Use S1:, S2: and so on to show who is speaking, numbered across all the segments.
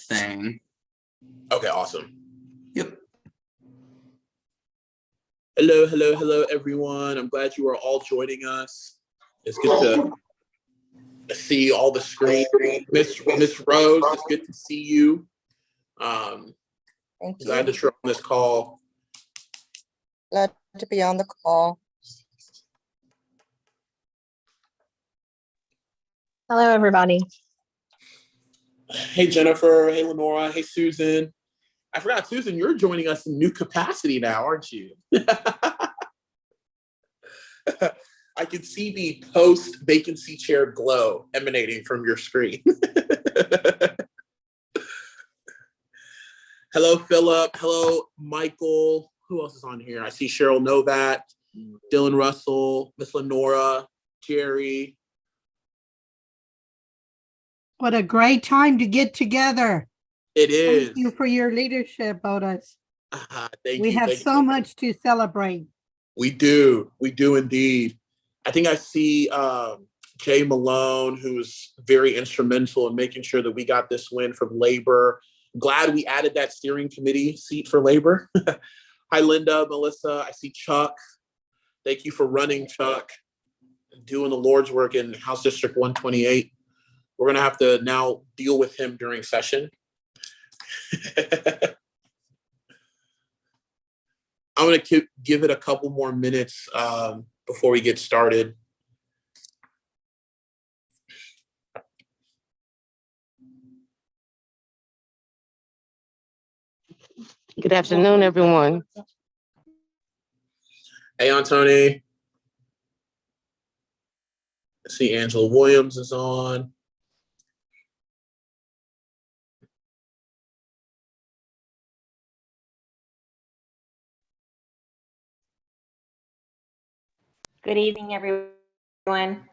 S1: thing.
S2: Okay, awesome.
S1: Yep.
S2: Hello, everyone. I'm glad you are all joining us. It's good to see all the screen. Miss Rose, it's good to see you.
S3: Thank you.
S2: Glad that you're on this call.
S3: Glad to be on the call.
S4: Hello, everybody.
S2: Hey, Jennifer. Hey, Lenora. Hey, Susan. I forgot, Susan, you're joining us in new capacity now, aren't you? I can see the post-vacancy chair glow emanating from your screen. Hello, Philip. Hello, Michael. Who else is on here? I see Cheryl Novat, Dylan Russell, Miss Lenora, Jerry.
S5: What a great time to get together.
S2: It is.
S5: Thank you for your leadership, Otis.
S2: Thank
S5: We
S2: you.
S5: have so much to celebrate.
S2: We do indeed. I think I see Jay Malone, who's very instrumental in making sure that we got this win from Labor. Glad we added that steering committee seat for Labor. Hi, Linda, Melissa. I see Chuck. Thank you for running, Chuck, doing the Lord's work in House District 128. We're going to have to now deal with him during session. I'm going to give it a couple more minutes before we get started.
S6: Good afternoon, everyone.
S2: Hey, Antoni. I see Angela Williams is on.
S4: Good evening, everyone.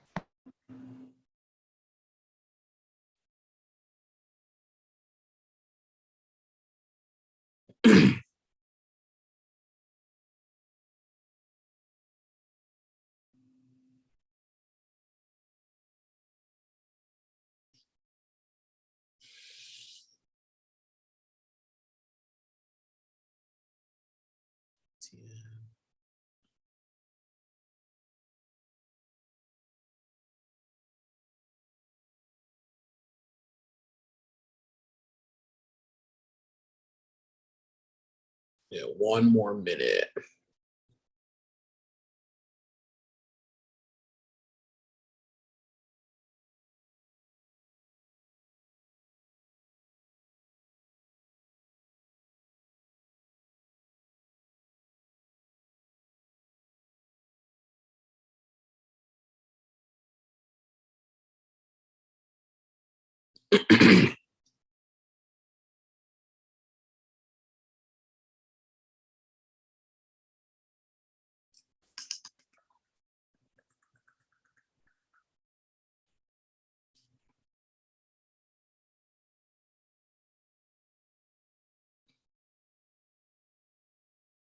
S2: Yeah, one more minute.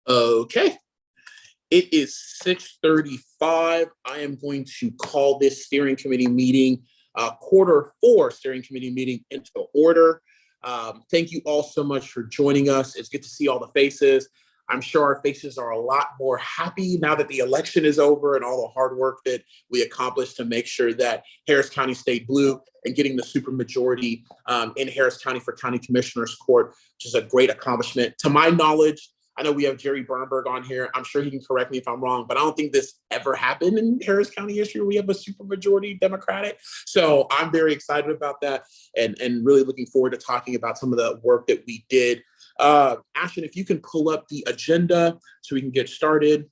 S2: Okay. It is 6:35. I am going to call this steering committee meeting, Q4 steering committee meeting into order. Thank you all so much for joining us. It's good to see all the faces. I'm sure our faces are a lot more happy now that the election is over and all the hard work that we accomplished to make sure that Harris County stayed blue and getting the supermajority in Harris County for County Commissioner's Court, which is a great accomplishment. To my knowledge, I know we have Jerry Bernberg on here. I'm sure he can correct me if I'm wrong, but I don't think this ever happened in Harris County history. We have a supermajority Democratic. So I'm very excited about that and really looking forward to talking about some of the work that we did. Ashton, if you can pull up the agenda so we can get started.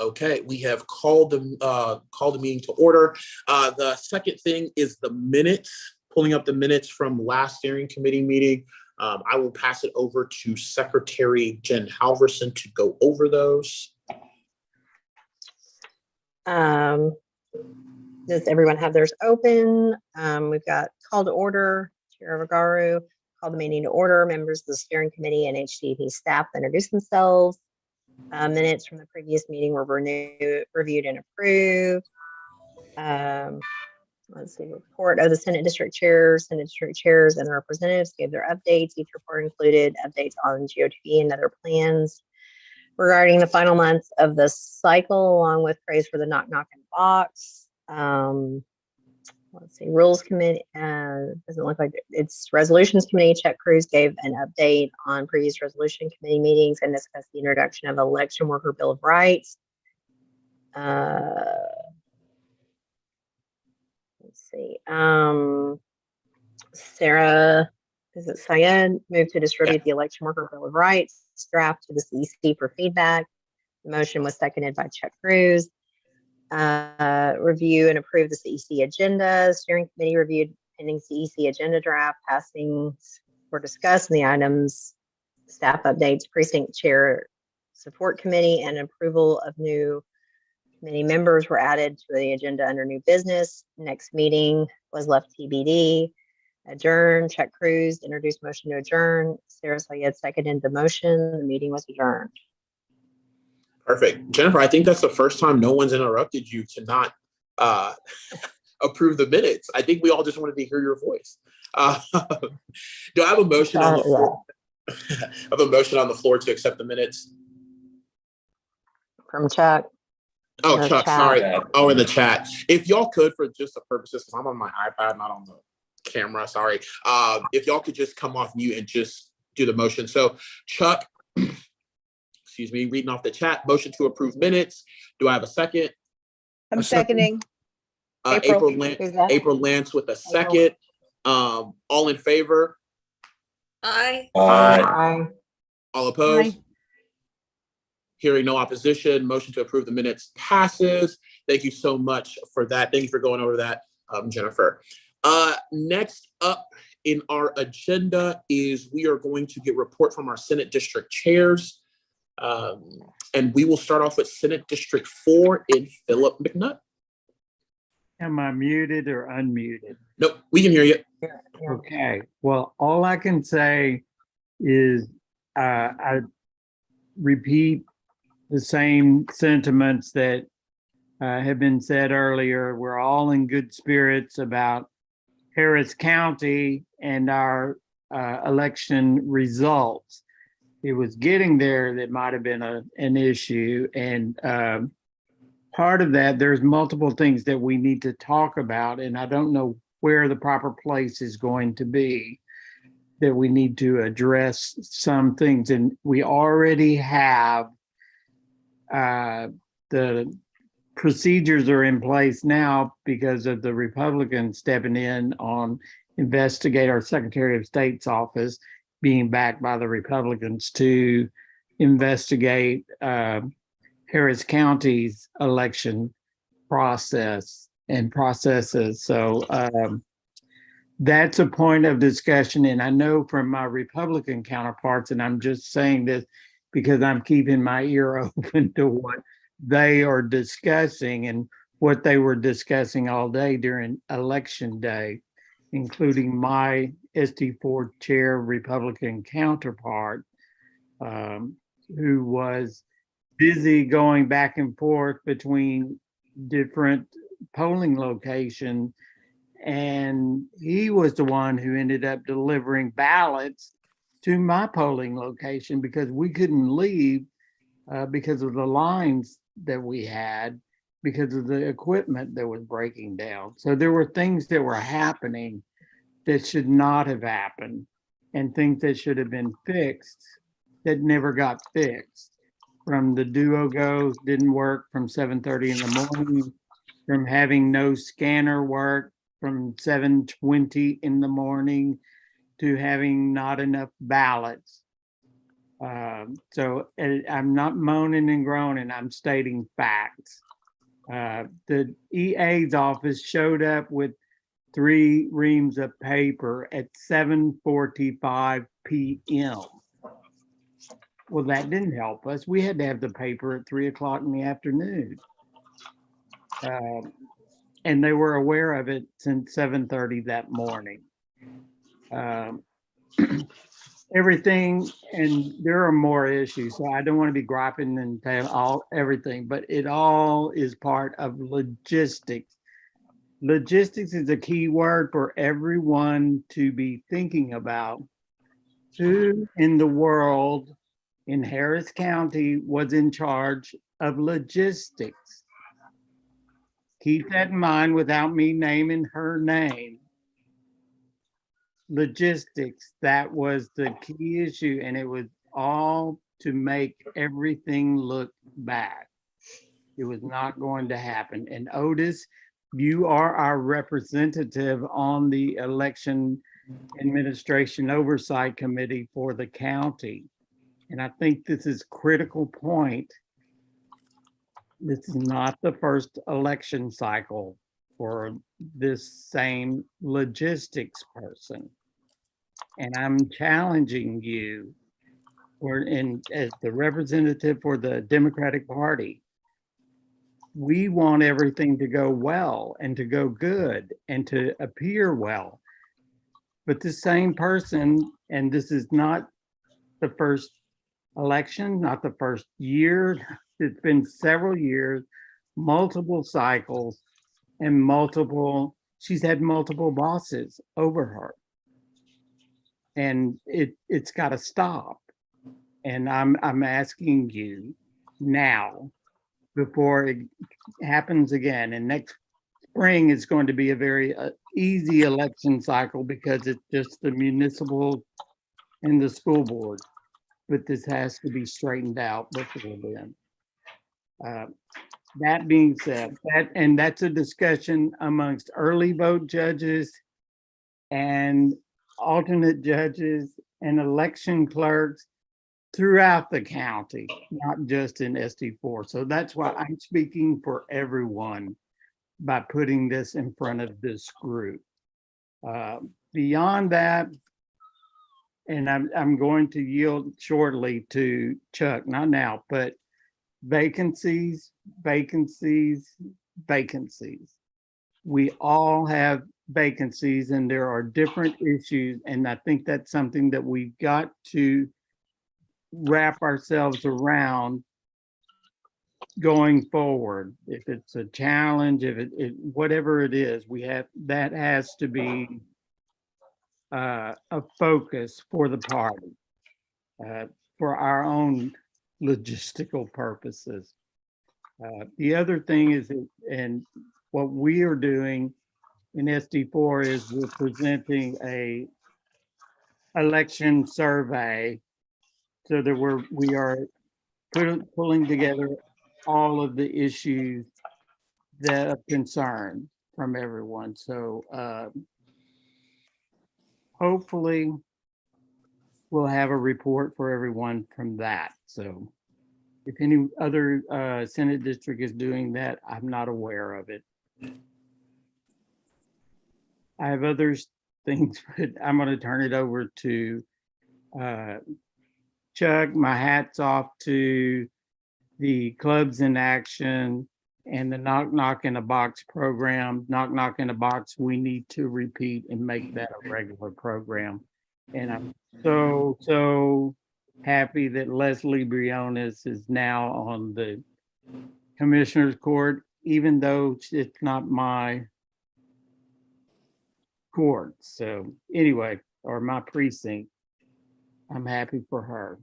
S2: Okay, we have called the meeting to order. The second thing is the minutes. Pulling up the minutes from last steering committee meeting. I will pass it over to Secretary Jen Halverson to go over those.
S4: Does everyone have theirs open? We've got call to order, Chair Vergara, call the meeting to order. Members of the steering committee and HDP staff introduce themselves. Minutes from the previous meeting were reviewed and approved. Let's see, report of the Senate district chairs. Senate district chairs and representatives gave their updates. Each report included updates on GOTV and other plans regarding the final months of the cycle, along with praise for the knock knock and box. Let's see, rules committee, doesn't look like it's resolutions committee. Chuck Cruz gave an update on previous resolution committee meetings and discussed the introduction of election worker bill of rights. Let's see, Sarah, is it Syed, moved to distribute the election worker bill of rights draft to the CEC for feedback. The motion was seconded by Chuck Cruz. Review and approve the CEC agenda. Steering committee reviewed pending CEC agenda draft. Passings were discussed in the items, staff updates, precinct chair support committee, and approval of new committee members were added to the agenda under new business. Next meeting was left TBD. Adjourn. Chuck Cruz introduced motion to adjourn. Sarah Syed seconded the motion. The meeting was adjourned.
S2: Perfect. Jennifer, I think that's the first time no one's interrupted you to not approve the minutes. I think we all just wanted to hear your voice. Do I have a motion on the floor? I have a motion on the floor to accept the minutes.
S4: From Chuck.
S2: Oh,
S4: In the
S2: Chuck,
S4: chat.
S2: sorry. Oh, in the chat. If y'all could, for just the purposes, because I'm on my iPad, not on the camera, sorry. If y'all could just come off mute and just do the motion. So Chuck, excuse me, reading off the chat, motion to approve minutes. Do I have a second?
S3: I'm seconding.
S2: April
S4: Who's that?
S2: April Lance with a second. All in favor?
S3: Aye.
S4: Aye.
S2: All opposed?
S5: Aye.
S2: Hearing no opposition, motion to approve the minutes passes. Thank you so much for that. Thank you for going over that, Jennifer. Next up in our agenda is we are going to get report from our Senate district chairs. And we will start off with Senate District 4 in Philip McNutt.
S1: Am I muted or unmuted?
S2: Nope, we can hear you.
S1: Okay, well, all I can say is I repeat the same sentiments that have been said earlier. We're all in good spirits about Harris County and our election results. It was getting there that might have been an issue. And part of that, there's multiple things that we need to talk about. And I don't know where the proper place is going to be, that we need to address some things. And we already have the procedures are in place now because of the Republicans stepping in on investigate our Secretary of State's office being backed by the Republicans to investigate Harris County's election process and processes. So that's a point of discussion. And I know from my Republican counterparts, and I'm just saying this because I'm keeping my ear open to what they are discussing and what they were discussing all day during election day, including my SD4 chair Republican counterpart, who was busy going back and forth between different polling locations. And he was the one who ended up delivering ballots to my polling location because we couldn't leave because of the lines that we had, because of the equipment that was breaking down. So there were things that were happening that should not have happened, and things that should have been fixed that never got fixed. From the duo goes didn't work from 7:30 in the morning, from having no scanner work from 7:20 in the morning, to having not enough ballots. So I'm not moaning and groaning, I'm stating facts. The EA's office showed up with 3 reams of paper at 7:45 p.m. Well, that didn't help us. We had to have the paper at 3 o'clock in the afternoon. And they were aware of it since 7:30 that morning. Everything, and there are more issues, so I don't want to be griping and tell everything, but it all is part of logistics Logistics is a key word for everyone to be thinking about. Who in the world in Harris County was in charge of logistics? Keep that in mind without me naming her name. Logistics, that was the key issue, and it was all to make everything look bad. It was not going to happen. And Otis, you are our representative on the Election Administration Oversight Committee for the county. And I think this is critical point. This is not the first election cycle for this same logistics person. And I'm challenging you, as the representative for the Democratic Party, we want everything to go well and to go good and to appear well. But the same person, and this is not the first election, not the first year, it's been several years, multiple cycles, and she's had multiple bosses over her. And it's got to stop. And I'm asking you now, before it happens again, and next spring is going to be a very easy election cycle because it's just the municipal and the school board. But this has to be straightened out before then. That being said, that's a discussion amongst early vote judges and alternate judges and election clerks throughout the county, not just in SD4. So that's why I'm speaking for everyone by putting this in front of this group. Beyond that, and I'm going to yield shortly to Chuck, not now, but vacancies. We all have vacancies and there are different issues. And I think that's something that we've got to wrap ourselves around going forward. If it's a challenge, if it whatever it is, that has to be a focus for the party, for our own logistical purposes. The other thing is, and what we are doing in SD4 is we're presenting a election survey so that we are pulling together all of the issues that are concerned from everyone. So hopefully we'll have a report for everyone from that. So if any other Senate district is doing that, I'm not aware of it. I have other things, but I'm going to turn it over to Chuck. My hat's off to the Clubs in Action and the Knock Knock in a Box program. Knock Knock in a Box, we need to repeat and make that a regular program. And I'm so happy that Leslie Briones is now on the Commissioner's Court, even though it's not my court. So anyway, or my precinct, I'm happy for her.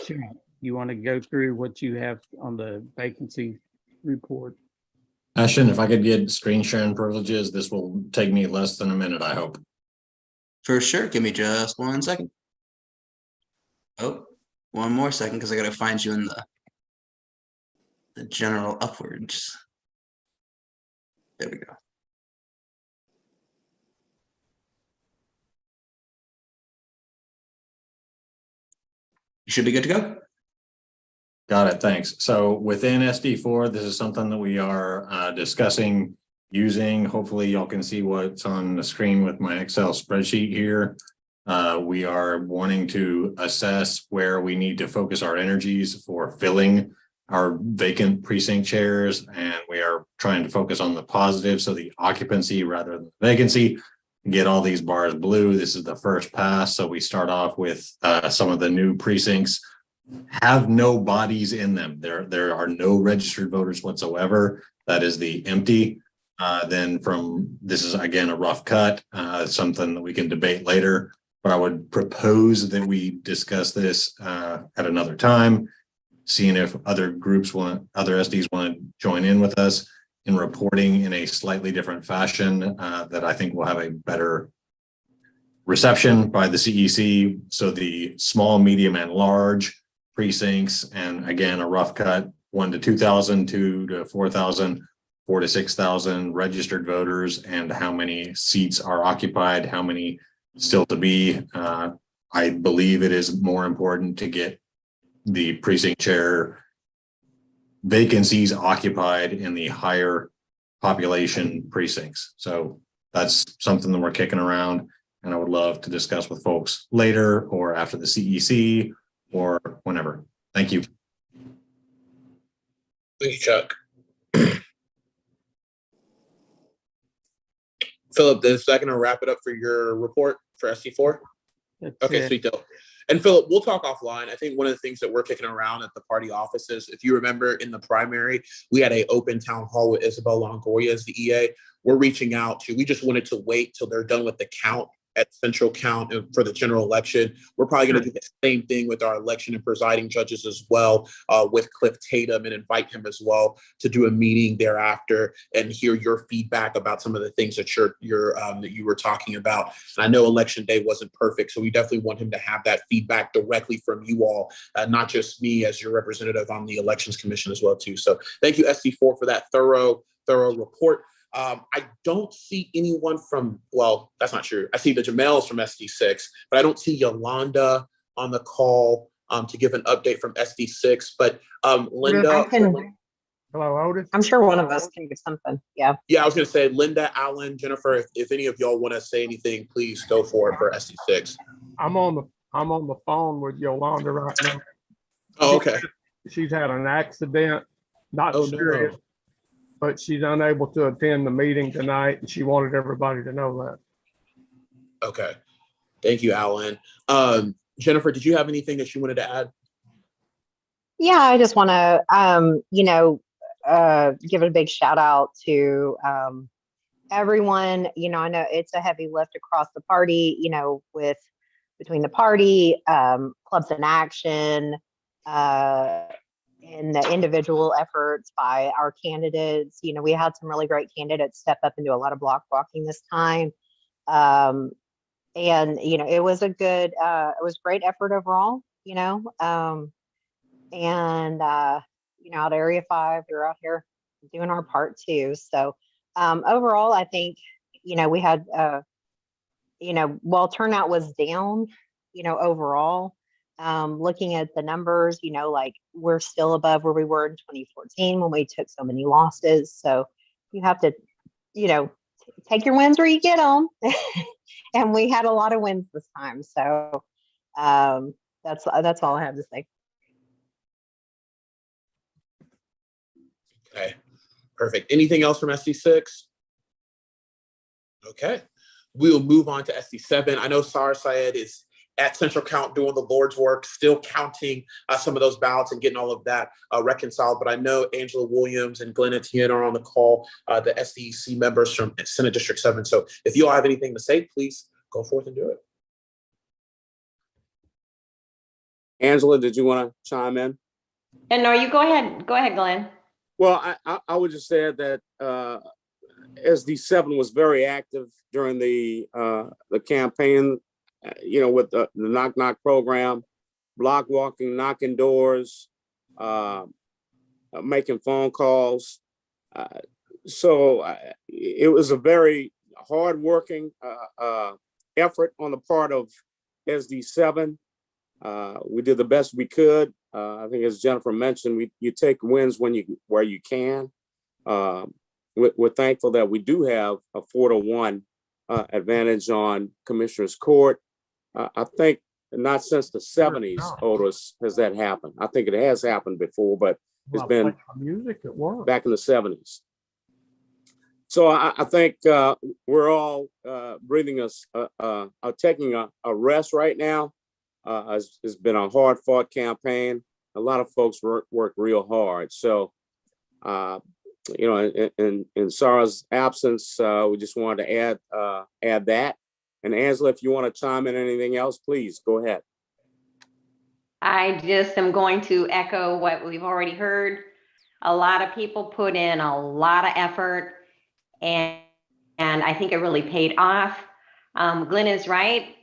S1: Sure. You want to go through what you have on the vacancy report?
S7: Ashton, if I could get screen sharing privileges, this will take me less than a minute, I hope.
S8: For sure. Give me just 1 second. Oh, 1 more second, because I gotta find you in the general upwards. There we go. You should be good to go.
S7: Got it, thanks. So within SD4, this is something that we are discussing using. Hopefully y'all can see what's on the screen with my Excel spreadsheet here. We are wanting to assess where we need to focus our energies for filling our vacant precinct chairs. And we are trying to focus on the positive, so the occupancy rather than the vacancy. Get all these bars blue. This is the first pass. So we start off with some of the new precincts have no bodies in them. There are no registered voters whatsoever. That is the empty. Then this is again a rough cut, something that we can debate later, but I would propose that we discuss this at another time, seeing if other SDs want to join in with us in reporting in a slightly different fashion that I think will have a better reception by the CEC. So the small, medium, and large precincts, and again, a rough cut, 1 to 2,000, 2 to 4,000, 4 to 6,000 registered voters, and how many seats are occupied, how many still to be. I believe it is more important to get the precinct chair vacancies occupied in the higher population precincts. So that's something that we're kicking around, and I would love to discuss with folks later or after the CEC or whenever. Thank you.
S2: Thank you, Chuck. Philip, is that going to wrap it up for your report for SC4?
S1: That's
S2: Okay,
S1: it.
S2: sweet deal. And Philip, we'll talk offline. I think one of the things that we're kicking around at the party offices, if you remember in the primary, we had an open town hall with Isabel Longoria as the EA. We're reaching out we just wanted to wait till they're done with the count at central count and for the general election. We're probably going to do the same thing with our election and presiding judges as well, with Cliff Tatum, and invite him as well to do a meeting thereafter and hear your feedback about some of the things that that you were talking about. And I know election day wasn't perfect, so we definitely want him to have that feedback directly from you all, not just me as your representative on the Elections Commission as well too. So thank you, SC4, for that thorough report. I don't see anyone from, well, that's not true. I see the Jamels from SD6, but I don't see Yolanda on the call to give an update from SD6. But Linda.
S9: Hello, Otis.
S4: I'm sure one of us can give something. Yeah.
S2: Yeah, I was going to say, Linda, Alan, Jennifer, if any of y'all want to say anything, please go for it for SD6.
S9: I'm on the phone with Yolanda right now.
S2: Oh, okay.
S9: She's had an accident, not
S2: Oh,
S9: serious,
S2: no.
S9: but she's unable to attend the meeting tonight, and she wanted everybody to know that.
S2: Okay. Thank you, Alan. Jennifer, did you have anything that you wanted to add?
S4: Yeah, I just want to, give a big shout out to everyone. I know it's a heavy lift across the party, between the party, Clubs in Action, and the individual efforts by our candidates. We had some really great candidates step up and do a lot of block walking this time. And, it was it was great effort overall, out Area 5, we're out here doing our part too. So overall, I think, we had, while turnout was down, overall, looking at the numbers, we're still above where we were in 2014 when we took so many losses. So you have to, take your wins where you get them. And we had a lot of wins this time. So that's all I have to say.
S2: Okay, perfect. Anything else from SD6? Okay, we'll move on to SD7. I know Sar Syed is at Central Count doing the Lord's work, still counting some of those ballots and getting all of that reconciled. But I know Angela Williams and Glenn Etienne are on the call, the SDC members from Senate District 7. So if you all have anything to say, please go forth and do it.
S10: Angela, did you want to chime in?
S11: And no, you go ahead. Go ahead, Glenn.
S10: Well, I would just say that SD7 was very active during the campaign, with the knock knock program, block walking, knocking doors, making phone calls. So it was a very hardworking effort on the part of SD7. We did the best we could. I think, as Jennifer mentioned, you take wins where you can. We're thankful that we do have a 4-1 advantage on Commissioner's Court. I think not since the 70s, Otis, has that happened. I think it has happened before, but it's been back in the 70s. So I think we're all taking a rest right now. It's been a hard-fought campaign. A lot of folks work real hard. So in Sarah's absence, we just wanted to add that. And Angela, if you want to chime in anything else, please go ahead.
S11: I just am going to echo what we've already heard. A lot of people put in a lot of effort, and I think it really paid off. Glenn is right.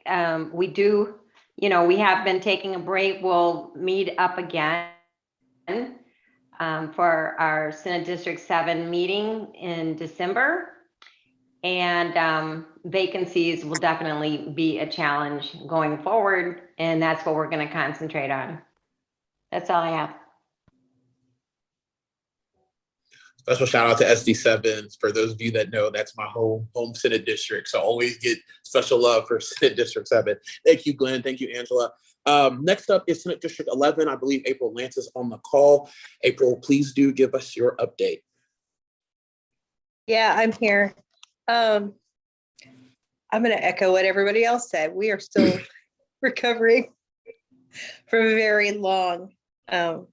S11: We do, we have been taking a break. We'll meet up again for our Senate District 7 meeting in December. And vacancies will definitely be a challenge going forward. And that's what we're going to concentrate on. That's all I have.
S2: Special shout out to SD7. For those of you that know, that's my home Senate district. So always get special love for Senate District 7. Thank you, Glenn. Thank you, Angela. Next up is Senate District 11. I believe April Lance is on the call. April, please do give us your update.
S12: Yeah, I'm here. I'm going to echo what everybody else said. We are still recovering from a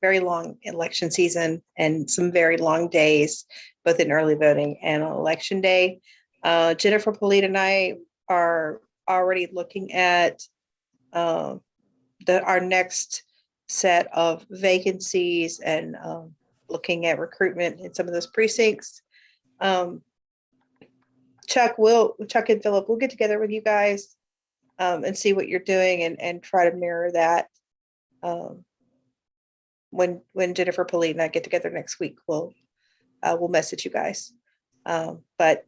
S12: very long election season and some very long days, both in early voting and on election day. Jennifer Polito and I are already looking at our next set of vacancies and looking at recruitment in some of those precincts. Chuck and Philip, we'll get together with you guys and see what you're doing and try to mirror that. When Jennifer Polito and I get together next week, we'll message you guys. But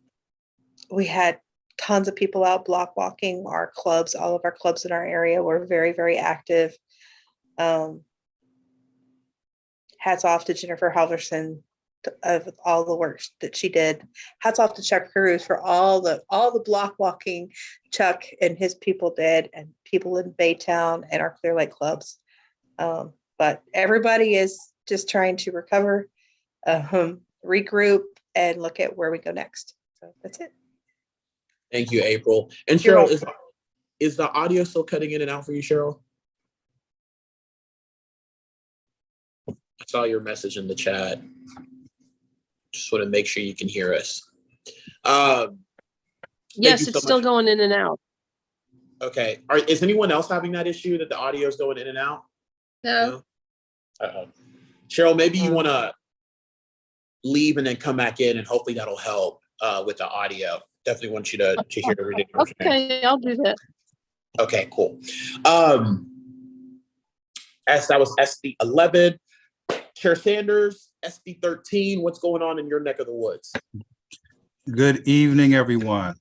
S12: we had tons of people out block walking our clubs. All of our clubs in our area were very, very active. Hats off to Jennifer Halverson of all the work that she did. Hats off to Chuck Cruz for all the block walking Chuck and his people did, and people in Baytown and our Clear Lake clubs. But everybody is just trying to recover, regroup, and look at where we go next. So that's it.
S2: Thank you, April. And Cheryl, is the audio still cutting in and out for you, Cheryl? I saw your message in the chat. Just want to make sure you can hear us.
S6: Yes, it's still going in and out.
S2: Okay. Is anyone else having that issue that the audio is going in and out?
S12: No.
S2: Cheryl, maybe you want to leave and then come back in, and hopefully that'll help with the audio. Definitely want you to hear everything.
S6: Okay, I'll do that.
S2: Okay, cool. As that was SB 11, Chair Sanders, SB 13. What's going on in your neck of the woods?
S13: Good evening, everyone.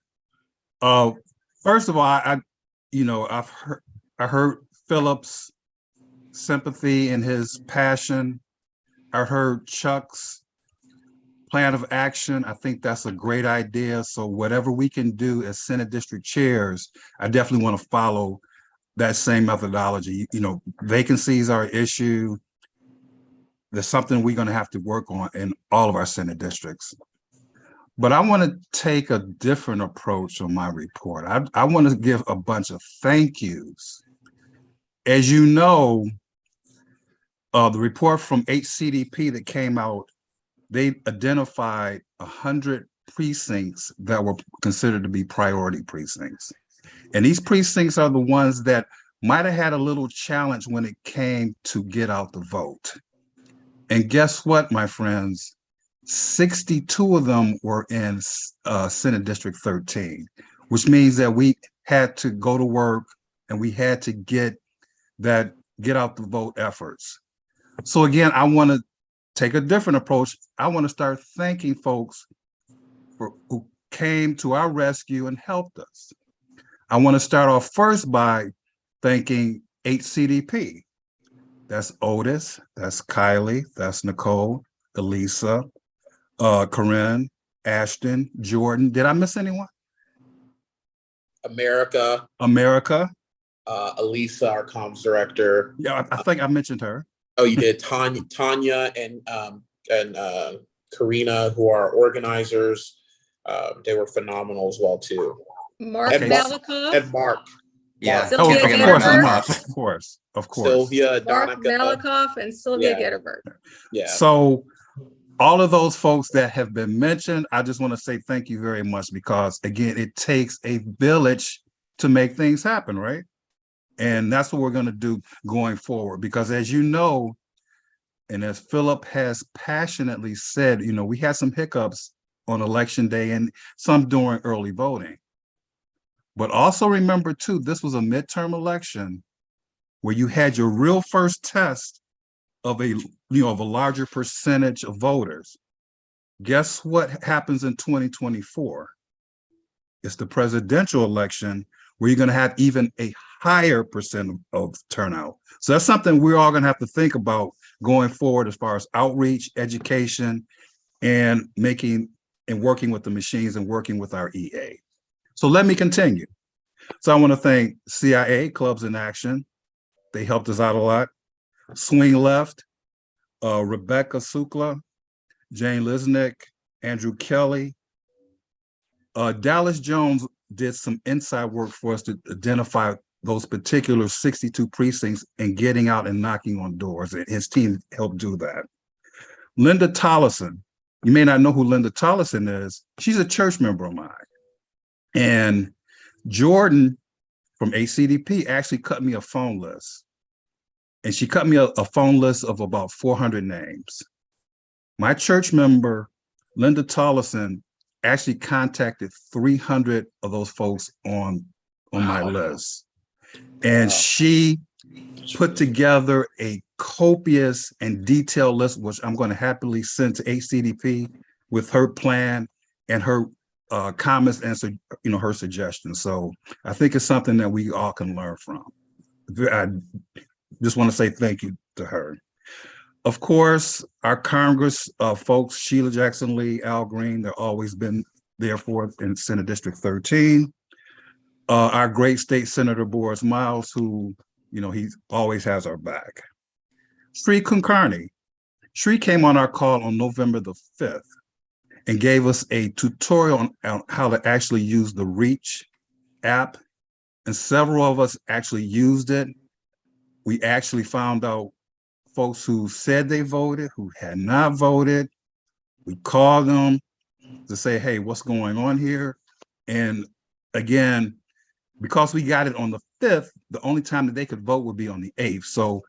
S13: First of all, I heard Philip's sympathy and his passion. I heard Chuck's plan of action. I think that's a great idea. So whatever we can do as Senate District chairs, I definitely want to follow that same methodology. Vacancies are an issue. There's something we're going to have to work on in all of our Senate districts. But I want to take a different approach on my report. I want to give a bunch of thank yous. As you know, the report from HCDP that came out, they identified 100 precincts that were considered to be priority precincts. And these precincts are the ones that might have had a little challenge when it came to get out the vote. And guess what, my friends? 62 of them were in Senate District 13, which means that we had to go to work and we had to get out the vote efforts. So again, I want to take a different approach. I want to start thanking folks who came to our rescue and helped us. I want to start off first by thanking HCDP. That's Otis, that's Kylie, that's Nicole, Elisa, Corinne, Ashton, Jordan. Did I miss anyone?
S2: America. Elisa, our comms director.
S13: Yeah, I think I mentioned her.
S2: Oh, you did. Tanya and Karina, who are organizers. They were phenomenal as well too.
S12: Mark
S2: Malakoff. And Mark.
S8: Yeah.
S13: Of course.
S2: Sylvia,
S12: Mark
S2: Donica.
S12: Malakoff and Sylvia Getterberg.
S2: Yeah.
S13: So all of those folks that have been mentioned, I just want to say thank you very much, because again, it takes a village to make things happen, right? And that's what we're going to do going forward, because as you know, and as Philip has passionately said, we had some hiccups on election day and some during early voting. But also remember too, this was a midterm election where you had your real first test of a larger percentage of voters. Guess what happens in 2024? It's the presidential election where you're going to have even a higher percent of turnout. So that's something we're all going to have to think about going forward as far as outreach, education, and working with the machines and working with our EA. So let me continue. So I want to thank CIA, Clubs in Action. They helped us out a lot. Swing Left, Rebecca Sukla, Jane Lisnick, Andrew Kelly. Dallas Jones did some inside work for us to identify those particular 62 precincts and getting out and knocking on doors. And his team helped do that. Linda Tollison, you may not know who Linda Tollison is. She's a church member of mine. And Jordan from ACDP actually cut me a phone list. And she cut me a phone list of about 400 names. My church member, Linda Tollison, actually contacted 300 of those folks on my list. And she put together a copious and detailed list, which I'm going to happily send to HCDP with her plan and her comments and her suggestions. So I think it's something that we all can learn from. I just want to say thank you to her. Of course, our Congress folks, Sheila Jackson Lee, Al Green, they've always been there for us in Senate District 13. Our great state Senator Boris Miles, who, he always has our back. Sri Kulkarni. Sri came on our call on November the 5th and gave us a tutorial on how to actually use the Reach app. And several of us actually used it. We actually found out folks who said they voted, who had not voted. We called them to say, hey, what's going on here? And again, because we got it on the 5th, the only time that they could vote would be on the 8th. So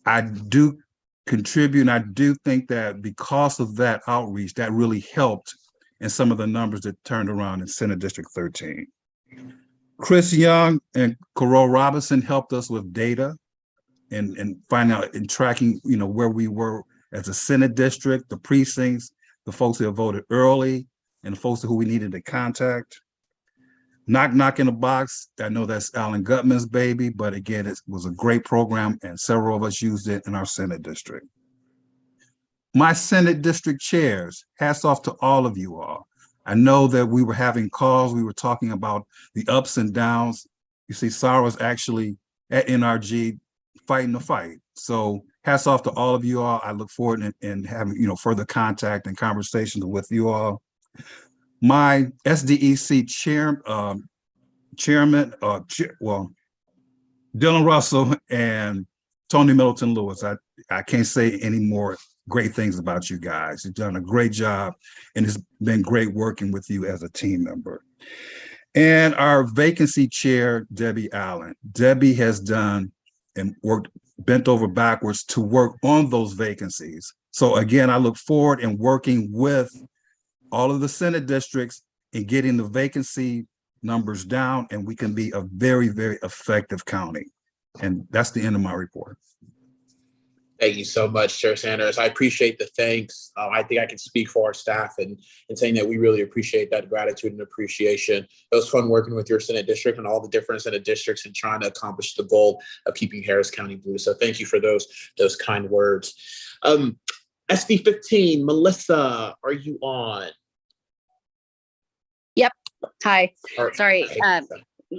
S13: I do contribute, and I do think that because of that outreach, that really helped in some of the numbers that turned around in Senate District 13. Chris Young and Carol Robinson helped us with data and finding out and tracking, where we were as a Senate district, the precincts, the folks that voted early, and the folks who we needed to contact. Knock Knock in the Box, I know that's Alan Gutman's baby, but again, it was a great program and several of us used it in our Senate district. My Senate district chairs, hats off to all of you all. I know that we were having calls, we were talking about the ups and downs. You see, Sarah's actually at NRG fighting the fight. So hats off to all of you all. I look forward in having, further contact and conversations with you all. My SDEC chairman, Dylan Russell and Tony Middleton Lewis. I can't say any more great things about you guys. You've done a great job, and it's been great working with you as a team member. And our vacancy chair, Debbie Allen. Debbie has done and worked bent over backwards to work on those vacancies. So again, I look forward in working with all of the Senate districts and getting the vacancy numbers down, and we can be a very, very effective county. And that's the end of my report.
S2: Thank you so much, Chair Sanders. I appreciate the thanks. I think I can speak for our staff in saying that we really appreciate that gratitude and appreciation. It was fun working with your Senate district and all the different Senate districts and trying to accomplish the goal of keeping Harris County blue. So thank you for those kind words. SD 15, Melissa, are you on?
S14: Yep. Hi.
S2: Right.
S14: Sorry.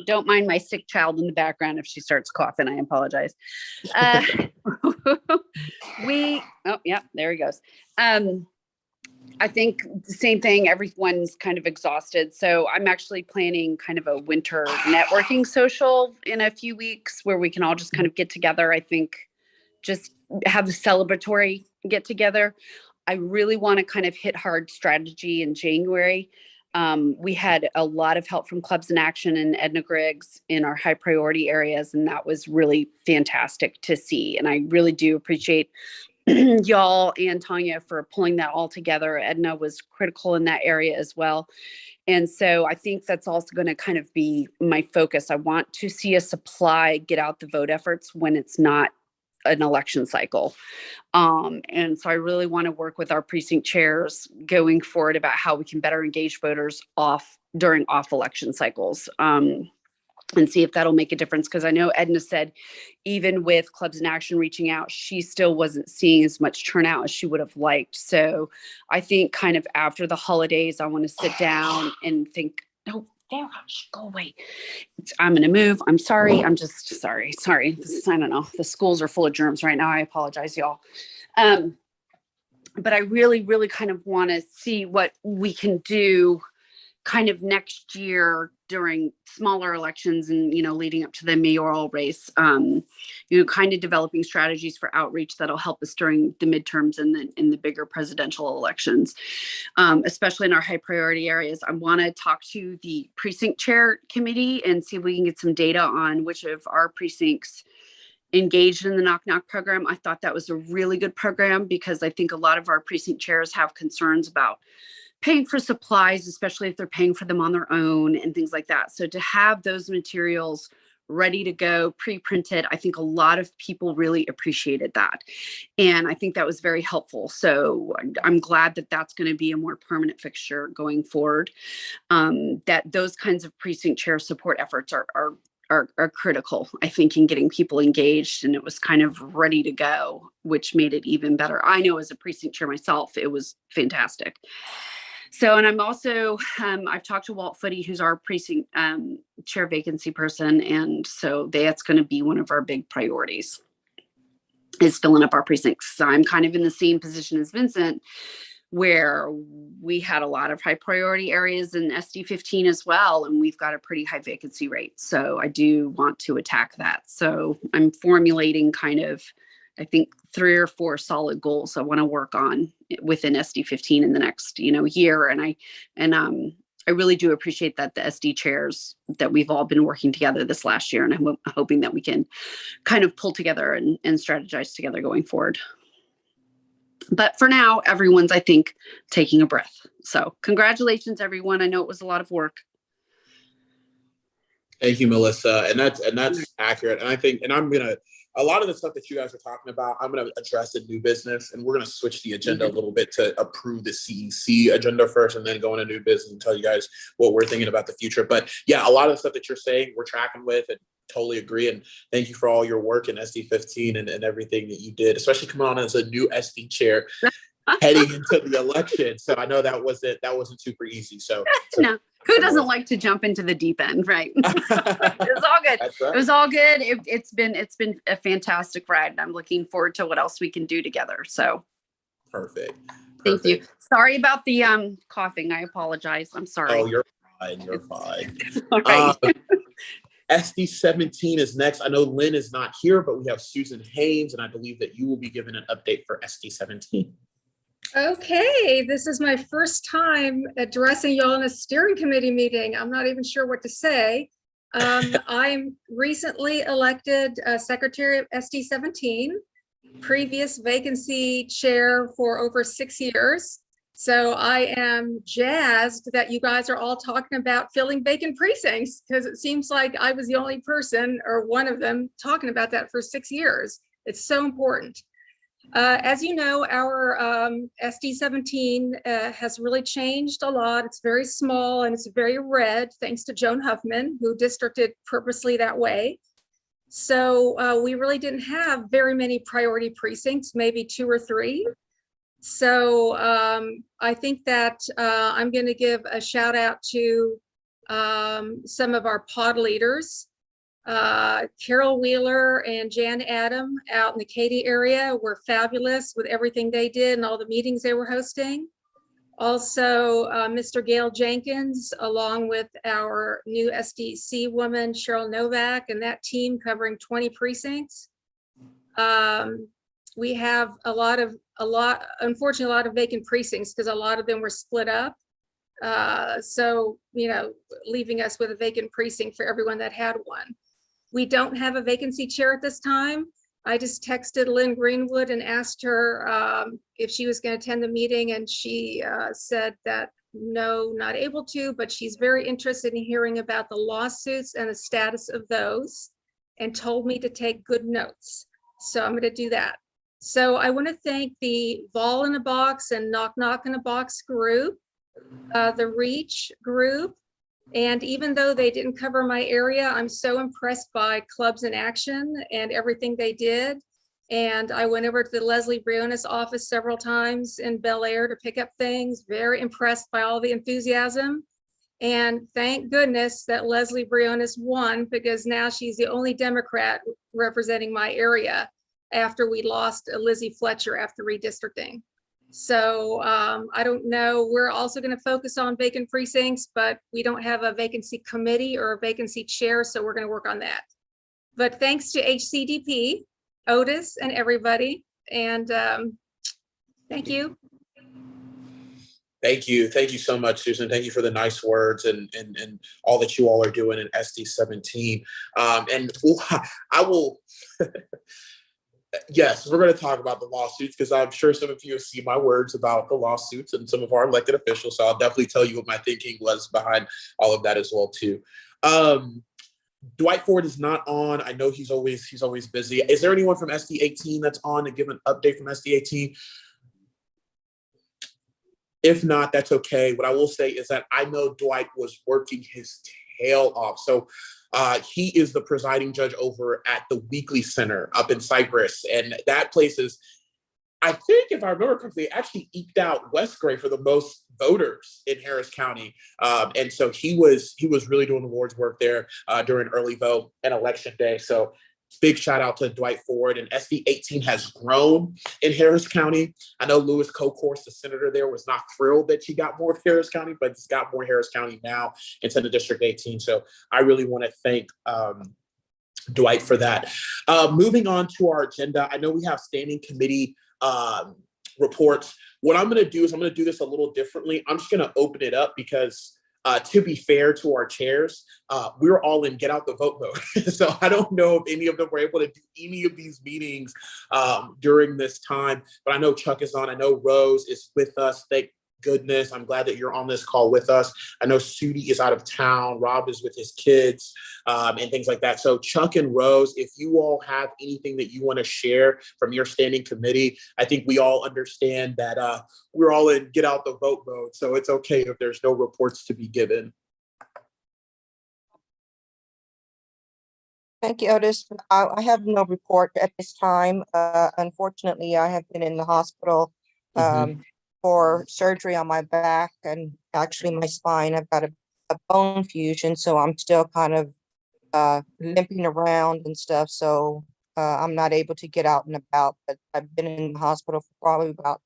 S14: Don't mind my sick child in the background if she starts coughing. I apologize. There he goes. I think the same thing. Everyone's kind of exhausted. So I'm actually planning kind of a winter networking social in a few weeks where we can all just kind of get together. I think just have a celebratory get together. I really want to kind of hit hard strategy in January. We had a lot of help from Clubs in Action and Edna Griggs in our high priority areas, and that was really fantastic to see. And I really do appreciate y'all and Tanya for pulling that all together. Edna was critical in that area as well. And so I think that's also going to kind of be my focus. I want to see a supply get out the vote efforts when it's not an election cycle. And so I really want to work with our precinct chairs going forward about how we can better engage voters during off election cycles. And see if that'll make a difference. Because I know Edna said, even with Clubs in Action reaching out, she still wasn't seeing as much turnout as she would have liked. So I think kind of after the holidays, I want to sit down and think, no, there, go away. I'm going to move. I'm sorry. I'm just sorry. I don't know. The schools are full of germs right now. I apologize, y'all. But I really, really kind of want to see what we can do kind of next year during smaller elections and, leading up to the mayoral race, kind of developing strategies for outreach that'll help us during the midterms and in the bigger presidential elections, especially in our high priority areas. I want to talk to the precinct chair committee and see if we can get some data on which of our precincts engaged in the Knock Knock program. I thought that was a really good program because I think a lot of our precinct chairs have concerns about paying for supplies, especially if they're paying for them on their own and things like that. So to have those materials ready to go, pre-printed, I think a lot of people really appreciated that. And I think that was very helpful. So I'm glad that that's going to be a more permanent fixture going forward. That those kinds of precinct chair support efforts are critical, I think, in getting people engaged, and it was kind of ready to go, which made it even better. I know as a precinct chair myself, it was fantastic. So, and I'm also, I've talked to Walt Footy, who's our precinct chair vacancy person. And so that's going to be one of our big priorities is filling up our precincts. So I'm kind of in the same position as Vincent, where we had a lot of high priority areas in SD15 as well. And we've got a pretty high vacancy rate. So I do want to attack that. So I'm formulating kind of, I think, 3 or 4 solid goals I want to work on within SD15 in the next, year. And I really do appreciate that the SD chairs that we've all been working together this last year. And I'm hoping that we can kind of pull together and strategize together going forward. But for now, everyone's, I think, taking a breath. So congratulations, everyone. I know it was a lot of work.
S2: Thank you, Melissa. And that's accurate. And I think, a lot of the stuff that you guys are talking about, I'm going to address in new business, and we're going to switch the agenda a little bit to approve the CEC agenda first, and then go into new business and tell you guys what we're thinking about the future. But yeah, a lot of the stuff that you're saying, we're tracking with, and totally agree. And thank you for all your work in SD15 and everything that you did, especially coming on as a new SD chair heading into the election. So I know that wasn't super easy. So
S14: no. Who doesn't like to jump into the deep end, right? It was all good.
S2: Right.
S14: It was all good. It's been a fantastic ride. And I'm looking forward to what else we can do together. So
S2: perfect.
S14: Thank you. Sorry about the coughing. I apologize. I'm sorry.
S2: Oh, you're fine. You're fine.
S14: All right.
S2: SD17 is next. I know Lynn is not here, but we have Susan Haynes, and I believe that you will be giving an update for SD17.
S15: Okay, this is my first time addressing y'all in a steering committee meeting. I'm not even sure what to say. I'm recently elected secretary of SD17, previous vacancy chair for over 6 years. So I am jazzed that you guys are all talking about filling vacant precincts, because it seems like I was the only person or one of them talking about that for 6 years. It's so important. As you know, our SD17 has really changed a lot. It's very small and it's very red, thanks to Joan Huffman, who districted purposely that way. So we really didn't have very many priority precincts, maybe 2 or 3. So I think that I'm going to give a shout out to some of our pod leaders. Carol Wheeler and Jan Adam out in the Katy area were fabulous with everything they did and all the meetings they were hosting. Also, Mr. Gail Jenkins, along with our new SDC woman, Cheryl Novak, and that team covering 20 precincts. we have unfortunately, a lot of vacant precincts because a lot of them were split up. So, leaving us with a vacant precinct for everyone that had one. We don't have a vacancy chair at this time. I just texted Lynn Greenwood and asked her if she was going to attend the meeting, and she said that no, not able to, but she's very interested in hearing about the lawsuits and the status of those, and told me to take good notes. So I'm going to do that. So I want to thank the Vol in a Box and Knock Knock in a Box group, the Reach group. And even though they didn't cover my area, I'm so impressed by Clubs in Action and everything they did. And I went over to the Leslie Briones office several times in Bel Air to pick up things, very impressed by all the enthusiasm. And thank goodness that Leslie Briones won, because now she's the only Democrat representing my area after we lost Lizzie Fletcher after redistricting. So I don't know, we're also going to focus on vacant precincts, but we don't have a vacancy committee or a vacancy chair, so we're going to work on that. But thanks to HCDP, Otis, and everybody, and thank you.
S2: Thank you. Thank you so much, Susan. Thank you for the nice words and all that you all are doing in SD17. And I will, yes, we're going to talk about the lawsuits, because I'm sure some of you have seen my words about the lawsuits and some of our elected officials. So I'll definitely tell you what my thinking was behind all of that as well, too. Dwight Ford is not on. I know he's always busy. Is there anyone from SD18 that's on to give an update from SD18? If not, that's okay. What I will say is that I know Dwight was working his tail off. So he is the presiding judge over at the Weekly Center up in Cypress. And that place is, I think, if I remember correctly, actually eked out West Gray for the most voters in Harris County. And so he was really doing the Lord's work there during early vote and election day. So big shout out to Dwight Ford. And SD18 has grown in Harris County. I know Louis Kokorst, the senator there, was not thrilled that she got more of Harris County, but it's got more Harris County now instead of District 18. So I really want to thank Dwight for that. Moving on to our agenda, I know we have standing committee reports. What I'm going to do is I'm going to do this a little differently. I'm just going to open it up because to be fair to our chairs, we're all in get out the vote mode. So I don't know if any of them were able to do any of these meetings during this time, but I know Chuck is on. I know Rose is with us. Thank goodness. I'm glad that you're on this call with us. I know Sudi is out of town. Rob is with his kids and things like that. So Chuck and Rose, if you all have anything that you want to share from your standing committee, I think we all understand that we're all in get out the vote mode. So it's okay if there's no reports to be given.
S3: Thank you, Otis. I have no report at this time. Unfortunately, I have been in the hospital for surgery on my back and actually my spine. I've got a bone fusion, so I'm still kind of limping around and stuff. So I'm not able to get out and about, but I've been in the hospital for probably about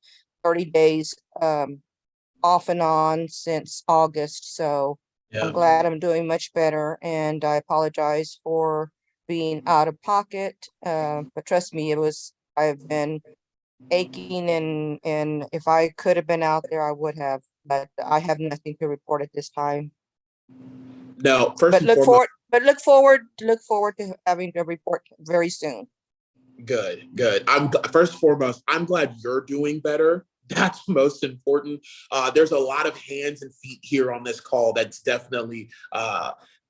S3: 30 days off and on since August. So yeah. I'm glad I'm doing much better, and I apologize for being out of pocket. But trust me, I've been aching, and if I could have been out there, I would have, but I have nothing to report at this time.
S2: No,
S3: look forward to having a report very soon.
S2: Good. First and foremost, I'm glad you're doing better. That's most important. There's a lot of hands and feet here on this call that's definitely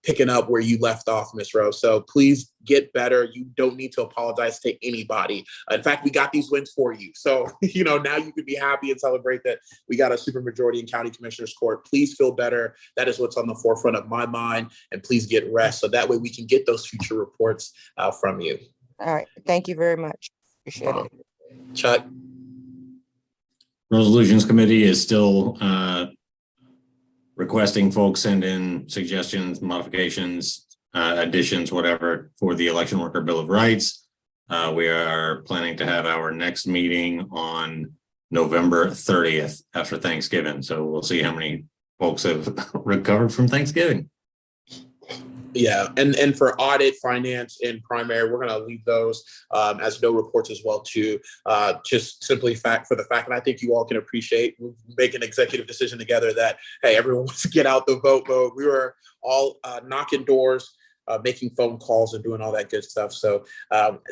S2: picking up where you left off, Ms. Rose. So please get better. You don't need to apologize to anybody. In fact, we got these wins for you. So, now you can be happy and celebrate that we got a supermajority in County Commissioners Court. Please feel better. That is what's on the forefront of my mind. And please get rest, so that way we can get those future reports from you.
S3: All right. Thank you very much. Appreciate it.
S2: Chuck.
S7: Resolutions Committee is still requesting folks send in suggestions, modifications, additions, whatever, for the Election Worker Bill of Rights. We are planning to have our next meeting on November 30th after Thanksgiving. So we'll see how many folks have recovered from Thanksgiving.
S2: Yeah, and for audit, finance, and primary, we're going to leave those as no reports as well too. Just simply for the fact, and I think you all can appreciate, we make an executive decision together that, hey, everyone wants to get out the vote mode. We were all knocking doors, making phone calls, and doing all that good stuff. So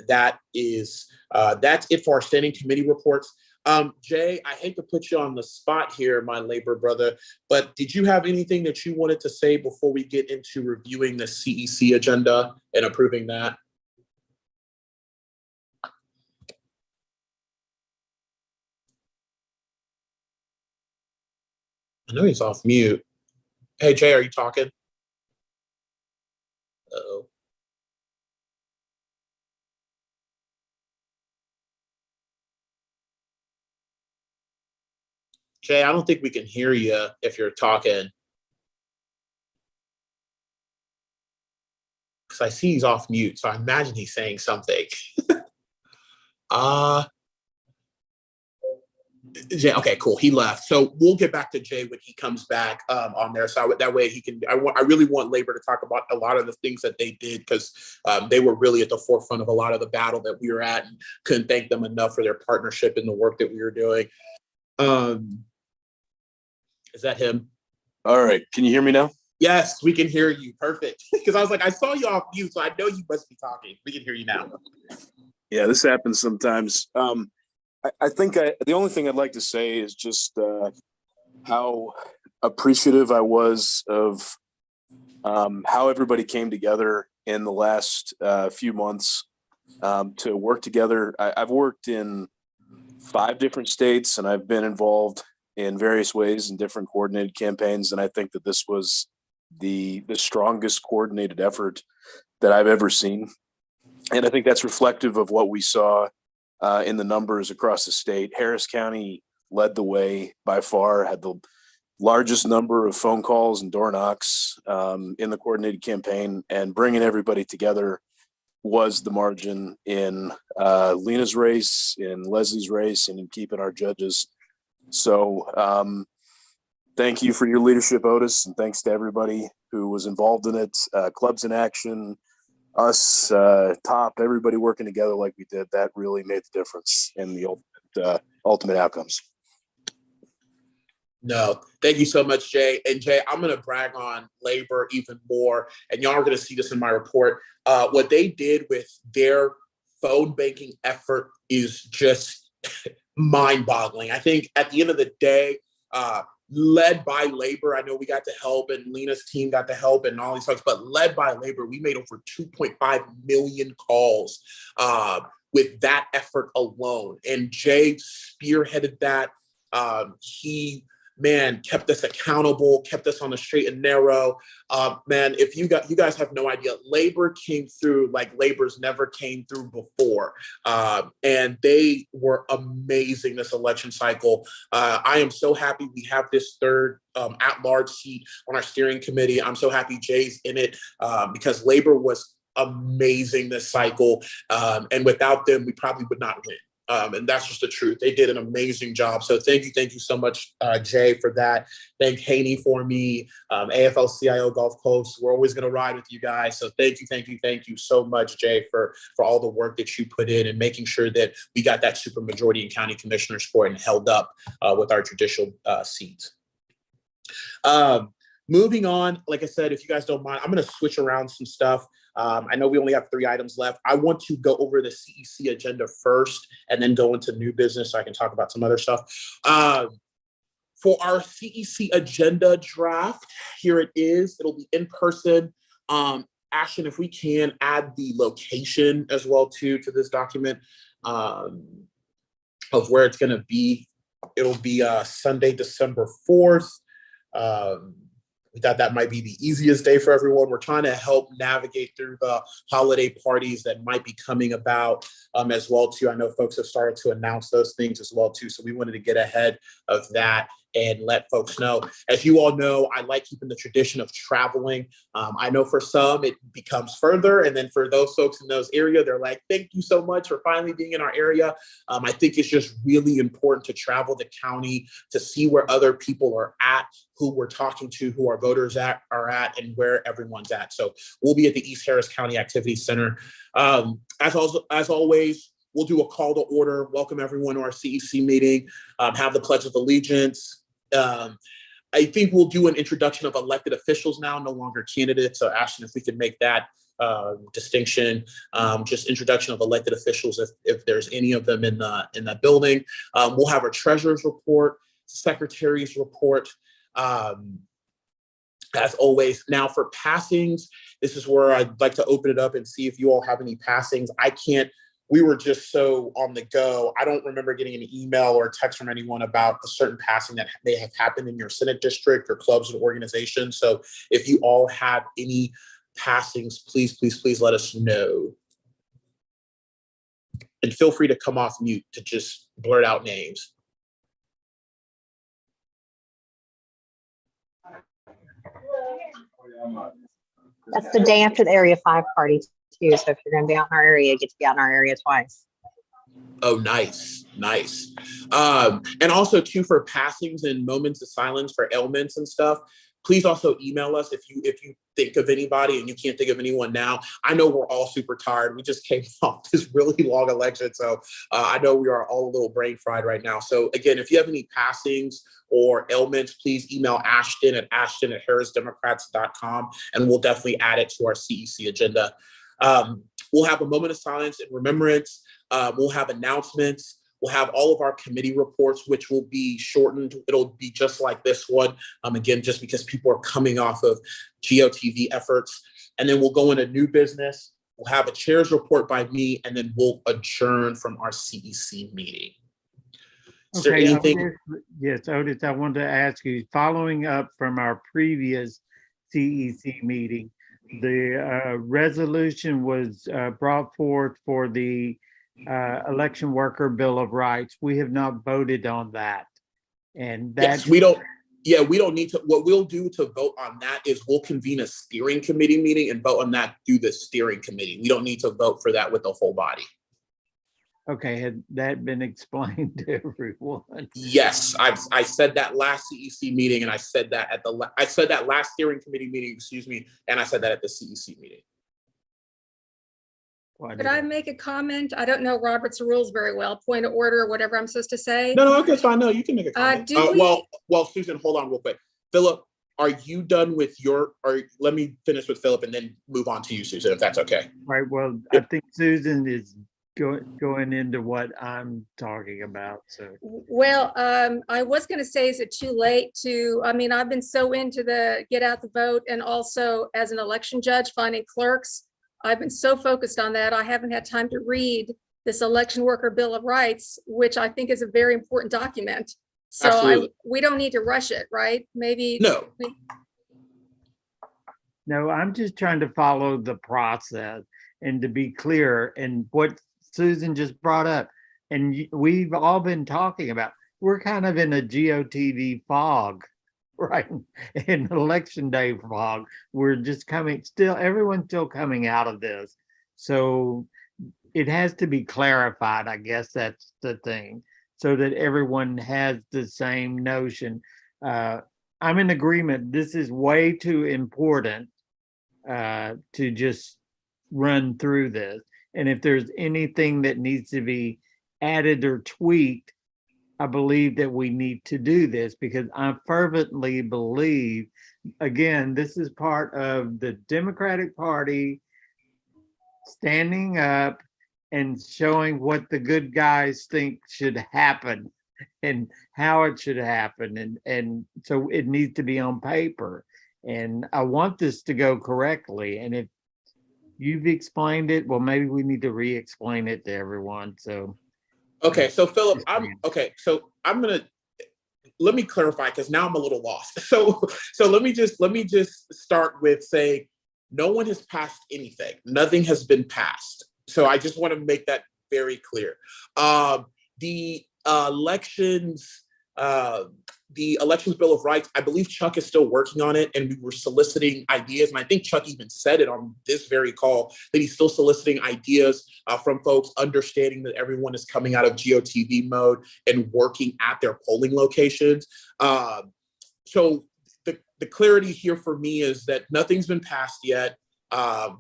S2: that's it for our standing committee reports. Jay, I hate to put you on the spot here, my labor brother, but did you have anything that you wanted to say before we get into reviewing the CEC agenda and approving that? I know he's off mute. Hey, Jay, are you talking? Uh-oh. Jay, I don't think we can hear you if you're talking. Because I see he's off mute, so I imagine he's saying something. Jay, okay, cool. He left. So we'll get back to Jay when he comes back on there. So that way he can, I really want labor to talk about a lot of the things that they did, because they were really at the forefront of a lot of the battle that we were at, and couldn't thank them enough for their partnership and the work that we were doing. Is that him?
S16: All right. Can you hear me now?
S2: Yes, we can hear you. Perfect. Because I was like, I saw you off mute, so I know you must be talking. We can hear you now.
S16: Yeah, this happens sometimes. I think the only thing I'd like to say is just how appreciative I was of how everybody came together in the last few months to work together. I've worked in 5 different states, and I've been involved in various ways in different coordinated campaigns. And I think that this was the strongest coordinated effort that I've ever seen. And I think that's reflective of what we saw in the numbers across the state. Harris County led the way by far, had the largest number of phone calls and door knocks in the coordinated campaign, and bringing everybody together was the margin in Lena's race, in Leslie's race, and in keeping our judges. So thank you for your leadership, Otis, and thanks to everybody who was involved in it. Clubs in Action, us, TOP, everybody working together like we did, that really made the difference in the ultimate outcomes.
S2: No, thank you so much, Jay. And Jay, I'm going to brag on labor even more, and y'all are going to see this in my report. What they did with their phone banking effort is just mind-boggling. I think at the end of the day, led by labor, I know we got to help, and Lena's team got to help, and all these folks, but led by labor, we made over 2.5 million calls with that effort alone. And Jay spearheaded that. He kept us accountable, kept us on the straight and narrow. If you guys have no idea, labor came through like labor's never came through before. And they were amazing this election cycle. I am so happy we have this third at-large seat on our steering committee. I'm so happy Jay's in it because labor was amazing this cycle. And without them, we probably would not win. And that's just the truth. They did an amazing job. So thank you so much, Jay, for that. Thank Haney for me, AFL-CIO Gulf Coast. We're always going to ride with you guys. So thank you so much, Jay, for all the work that you put in and making sure that we got that supermajority in county commissioner score and held up with our judicial seats. Moving on, like I said, if you guys don't mind, I'm going to switch around some stuff. I know we only have 3 items left. I want to go over the CEC agenda first and then go into new business so I can talk about some other stuff. For our CEC agenda draft, here it is. It'll be in person. Ashton, if we can add the location as well to this document of where it's going to be. It'll be Sunday, December 4th. We thought that might be the easiest day for everyone. We're trying to help navigate through the holiday parties that might be coming about as well too. I know folks have started to announce those things as well too. So we wanted to get ahead of that and let folks know. As you all know, I like keeping the tradition of traveling. I know for some it becomes further, and then for those folks in those areas, they're like, thank you so much for finally being in our area. I think it's just really important to travel the county to see where other people are at, who we're talking to, who our voters are at, and where everyone's at. So we'll be at the East Harris County Activity Center. As always, we'll do a call to order, welcome everyone to our CEC meeting, have the Pledge of Allegiance. I think we'll do an introduction of elected officials now, no longer candidates. So Ashton, if we could make that distinction, just introduction of elected officials, if there's any of them in that building. We'll have our treasurer's report, secretary's report, as always. Now for passings, this is where I'd like to open it up and see if you all have any passings. We were just so on the go. I don't remember getting an email or a text from anyone about a certain passing that may have happened in your Senate district or clubs and organizations. So if you all have any passings, please, please, please let us know. And feel free to come off mute to just blurt out names.
S4: That's the day after the Area 5 party too. So if you're going to be out in our area, you get to be out in our area twice.
S2: Oh, nice, nice. And also too, for passings and moments of silence for ailments and stuff, please also email us if you think of anybody and you can't think of anyone now. I know we're all super tired. We just came off this really long election. So I know we are all a little brain fried right now. So again, if you have any passings or ailments, please email Ashton at harrisdemocrats.com, and we'll definitely add it to our CEC agenda. We'll have a moment of silence and remembrance. We'll have announcements. We'll have all of our committee reports, which will be shortened. It'll be just like this one. Again, just because people are coming off of GOTV efforts. And then we'll go into new business. We'll have a chair's report by me, and then we'll adjourn from our CEC meeting. Is there anything?
S1: Yes, Otis, I wanted to ask you, following up from our previous CEC meeting, the resolution was brought forth for the election worker Bill of Rights. We have not voted on that. And that's
S2: we don't need to. What we'll do to vote on that is we'll convene a steering committee meeting and vote on that through the steering committee. We don't need to vote for that with the whole body.
S1: Okay, had that been explained to everyone?
S2: Yes, I said that last CEC meeting, and I said that at the last steering committee meeting, excuse me, and I said that at the CEC meeting.
S15: Could I make a comment? I don't know Robert's rules very well. Point of order, whatever I'm supposed to say.
S2: No, that's fine. No, you can make a comment. Well, Susan, hold on real quick. Philip, are you done with let me finish with Philip and then move on to you, Susan, if that's okay.
S1: Right. Well, I think Susan is going into what I'm talking about. So,
S15: well, I was going to say, is it too late to? I mean, I've been so into the get out the vote, and also as an election judge, finding clerks. I've been so focused on that. I haven't had time to read this election worker Bill of Rights, which I think is a very important document. So we don't need to rush it, right? Maybe.
S2: No.
S1: No, I'm just trying to follow the process and to be clear. And what Susan just brought up, and we've all been talking about, we're kind of in a GOTV fog, right? In election day fog. We're just everyone's still coming out of this. So it has to be clarified. I guess that's the thing, so that everyone has the same notion. I'm in agreement. This is way too important to just run through this. And if there's anything that needs to be added or tweaked, I believe that we need to do this, because I fervently believe, again, this is part of the Democratic Party standing up and showing what the good guys think should happen and how it should happen. And so it needs to be on paper. And I want this to go correctly. And if you've explained it, well, maybe we need to re-explain it to everyone. So.
S2: Okay, so Philip, let me clarify, because now I'm a little lost. So let me just start with saying no one has passed anything. Nothing has been passed. So I just want to make that very clear. The elections the Elections Bill of Rights, I believe Chuck is still working on it, and we were soliciting ideas. And I think Chuck even said it on this very call that he's still soliciting ideas from folks, understanding that everyone is coming out of GOTV mode and working at their polling locations. So the clarity here for me is that nothing's been passed yet.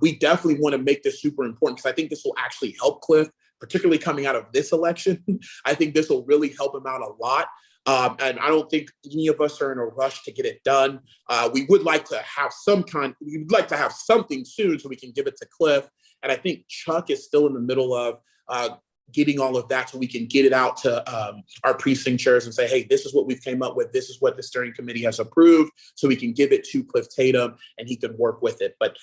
S2: We definitely want to make this super important because I think this will actually help Cliff, particularly coming out of this election. I think this will really help him out a lot. And I don't think any of us are in a rush to get it done. We would like to have we'd like to have something soon so we can give it to Cliff. And I think Chuck is still in the middle of getting all of that so we can get it out to our precinct chairs and say, hey, this is what we've came up with. This is what the steering committee has approved. So we can give it to Cliff Tatum and he can work with it. But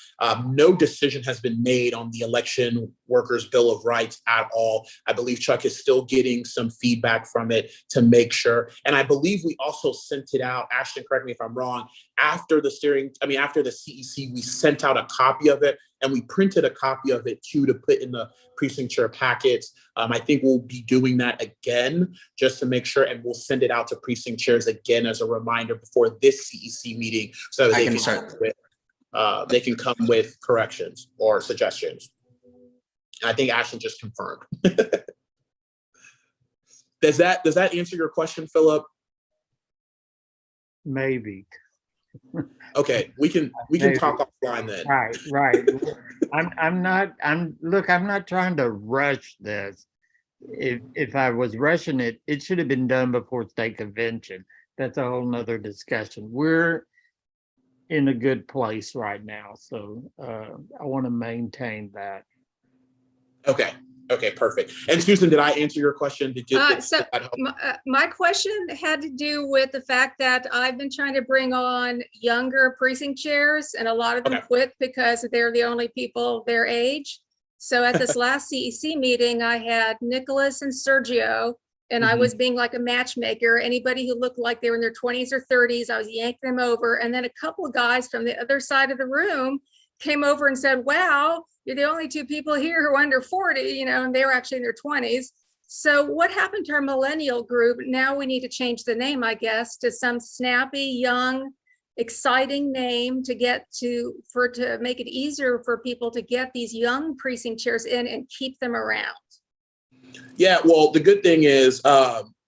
S2: no decision has been made on the Election Workers Bill of Rights at all. I believe Chuck is still getting some feedback from it to make sure. And I believe we also sent it out, Ashton, correct me if I'm wrong, after the CEC, we sent out a copy of it and we printed a copy of it too to put in the precinct chair packets. I think we'll be doing that again just to make sure, and we'll send it out to precinct chairs again as a reminder before this CEC meeting so that they can come with corrections or suggestions. And I think Ashton just confirmed. Does that answer your question, Philip?
S1: Maybe.
S2: Okay, we can talk offline then.
S1: Right. I'm not trying to rush this. If I was rushing it, it should have been done before state convention. That's a whole nother discussion. We're in a good place right now, so I want to maintain that.
S2: Okay, perfect. And Susan, did I answer your question?
S15: My question had to do with the fact that I've been trying to bring on younger precinct chairs, and a lot of them quit because they're the only people their age. So at this last CEC meeting, I had Nicholas and Sergio, and I was being like a matchmaker. Anybody who looked like they were in their 20s or 30s, I was yanking them over. And then a couple of guys from the other side of the room came over and said, wow, you're the only two people here who are under 40, and they were actually in their 20s. So what happened to our millennial group? Now we need to change the name, I guess, to some snappy, young, exciting name to make it easier for people to get these young precinct chairs in and keep them around.
S2: Yeah, well, the good thing is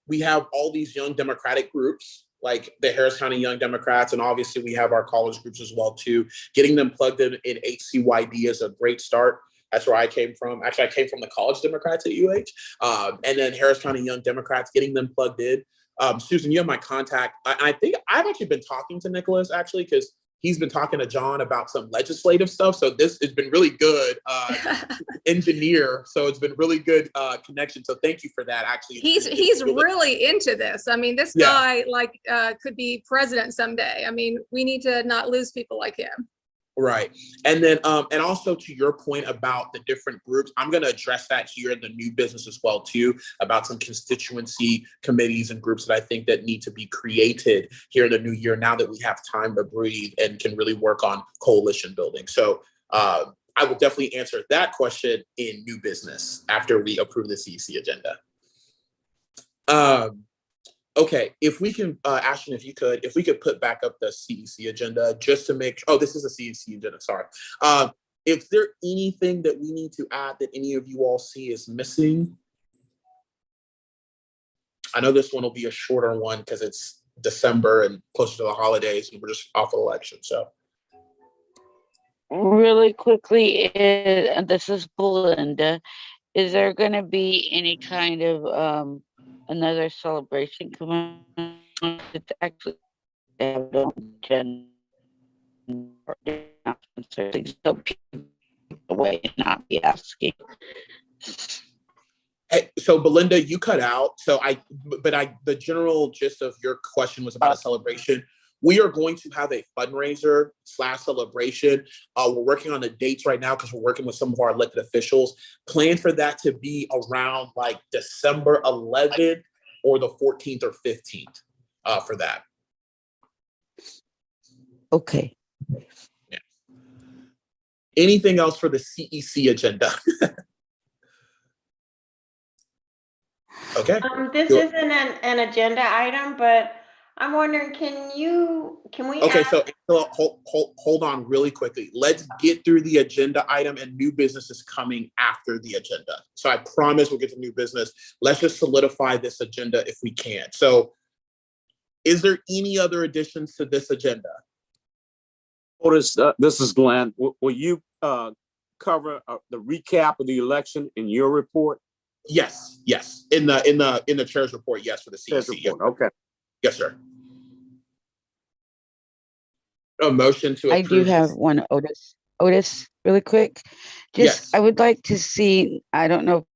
S2: we have all these young Democratic groups, like the Harris County Young Democrats, and obviously we have our college groups as well too. Getting them plugged in HCYD is a great start. That's where I came from. Actually, I came from the College Democrats at UH, and then Harris County Young Democrats, getting them plugged in. Susan, you have my contact. I think I've actually been talking to Nicholas actually because he's been talking to John about some legislative stuff. So this has been really good engineer. So it's been really good connection. So thank you for that. Actually,
S15: he's really into this. I mean, this guy could be president someday. I mean, we need to not lose people like him.
S2: Right. And then, and also to your point about the different groups, I'm going to address that here in the new business as well, too, about some constituency committees and groups that I think that need to be created here in the new year now that we have time to breathe and can really work on coalition building. So I will definitely answer that question in new business after we approve the CEC agenda. Okay, if we can, Ashton, if we could put back up the CEC agenda just to make, this is a CEC agenda, sorry. Is there anything that we need to add that any of you all see is missing? I know this one will be a shorter one because it's December and closer to the holidays and we're just off of election, so.
S17: Really quickly, this is Belinda. Is there going to be any kind of another celebration coming? It's actually so people away and not be asking.
S2: Hey, so Belinda, you cut out. So the general gist of your question was about a celebration. We are going to have a fundraiser / celebration. We're working on the dates right now because we're working with some of our elected officials. Plan for that to be around like December 11th or the 14th or 15th for that.
S17: Okay.
S2: Yeah. Anything else for the CEC agenda? Okay.
S11: This isn't an agenda item, but I'm wondering, can we
S2: Okay,
S11: ask?
S2: so hold on
S11: Okay,
S2: so hold on really quickly. Let's get through the agenda item, and new business is coming after the agenda. So I promise we'll get to new business. Let's just solidify this agenda if we can. So is there any other additions to this agenda?
S10: Otis, this is Glenn. Will you cover the recap of the election in your report?
S2: Yes, in the chair's report, yes, for the CEC.
S10: Okay.
S2: Yes, sir. A motion to
S17: I do
S2: approve.
S17: have one, Otis, really quick.
S2: Yes.
S17: I would like to see, I don't know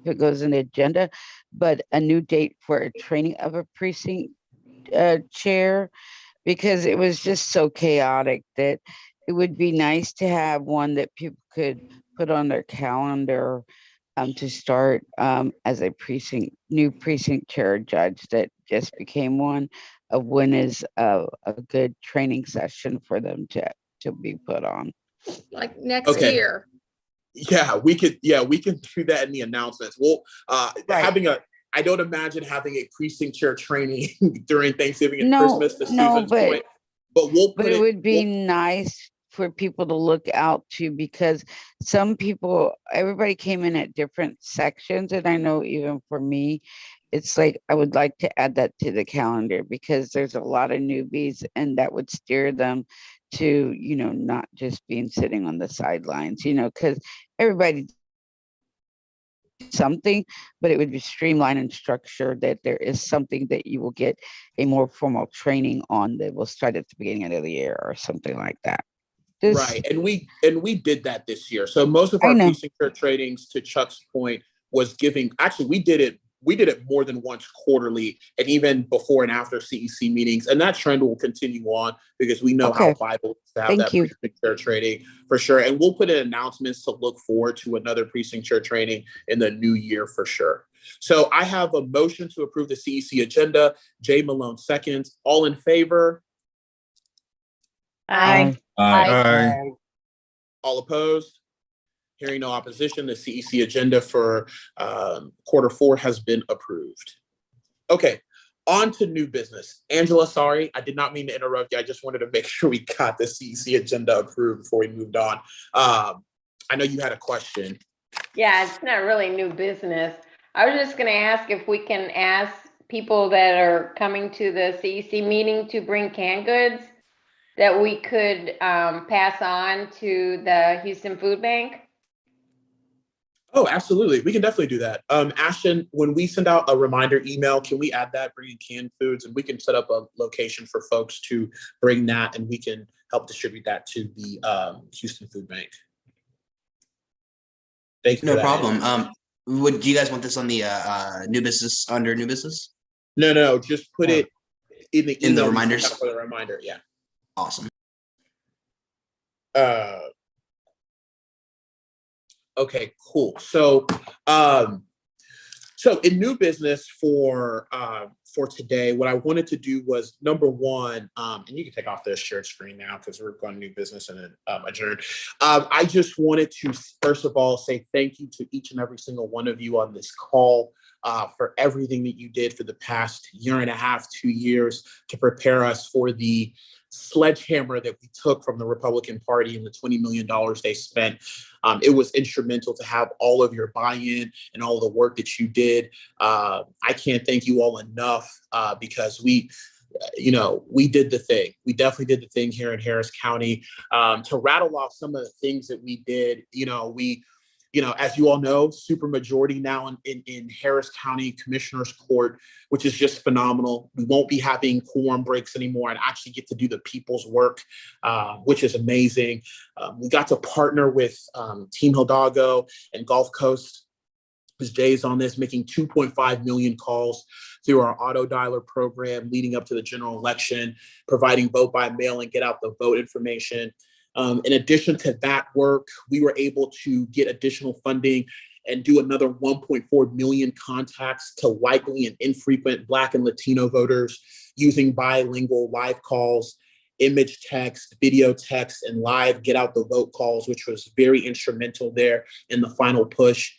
S17: if it goes in the agenda, but a new date for a training of a precinct chair, because it was just so chaotic that it would be nice to have one that people could put on their calendar to start as a new precinct chair judge that just became one of when is a good training session for them to be put on.
S15: Like next
S2: Okay.
S15: year.
S2: Yeah, we can do that in the announcements. Well, I don't imagine having a precinct chair training during Thanksgiving and Christmas to Susan's point. But
S17: it would be nice for people to look out to, because everybody came in at different sections. And I know even for me, it's like, I would like to add that to the calendar, because there's a lot of newbies and that would steer them to, not just being sitting on the sidelines, because everybody something, but it would be streamlined and structured, that there is something that you will get a more formal training on that will start at the beginning of the year or something like that.
S2: Right, and we did that this year. So most of our precinct chair trainings, to Chuck's point, was giving. Actually, we did it more than once quarterly, and even before and after CEC meetings. And that trend will continue on, because we know how vital it is to have that precinct chair training for sure. And we'll put in announcements to look forward to another precinct chair training in the new year for sure. So I have a motion to approve the CEC agenda. Jay Malone seconds. All in favor?
S11: Aye.
S13: Aye.
S2: All opposed? Hearing no opposition, the CEC agenda for Q4 has been approved. Okay, on to new business. Angela, sorry, I did not mean to interrupt you. I just wanted to make sure we got the CEC agenda approved before we moved on. I know you had a question.
S11: Yeah, it's not really new business. I was just going to ask if we can ask people that are coming to the CEC meeting to bring canned goods that we could pass on to the Houston Food Bank.
S2: Oh, absolutely. We can definitely do that. Ashton, when we send out a reminder email, can we add that, bringing canned foods, and we can set up a location for folks to bring that, and we can help distribute that to the Houston Food Bank. Thank you.
S8: No problem. Do you guys want this on the new business, under new business?
S2: No, just put it in the email.
S8: In the reminders?
S2: For the reminder, yeah.
S8: Awesome.
S2: Okay, cool. So, so in new business for today, what I wanted to do was, number one, and you can take off the shared screen now because we're going new business and then adjourn. I just wanted to, first of all, say thank you to each and every single one of you on this call for everything that you did for the past year and a half, 2 years, to prepare us for the sledgehammer that we took from the Republican Party and the $20 million they spent. It was instrumental to have all of your buy-in and all the work that you did. I can't thank you all enough because we did the thing. We definitely did the thing here in Harris County. To rattle off some of the things that we did, as you all know, supermajority now in Harris County Commissioner's Court, which is just phenomenal. We won't be having quorum breaks anymore and actually get to do the people's work, which is amazing. We got to partner with Team Hidalgo and Gulf Coast, because Jay's on this, making 2.5 million calls through our auto dialer program leading up to the general election, providing vote by mail and get out the vote information. In addition to that work, we were able to get additional funding and do another 1.4 million contacts to likely and infrequent Black and Latino voters using bilingual live calls, image text, video text, and live get out the vote calls, which was very instrumental there in the final push.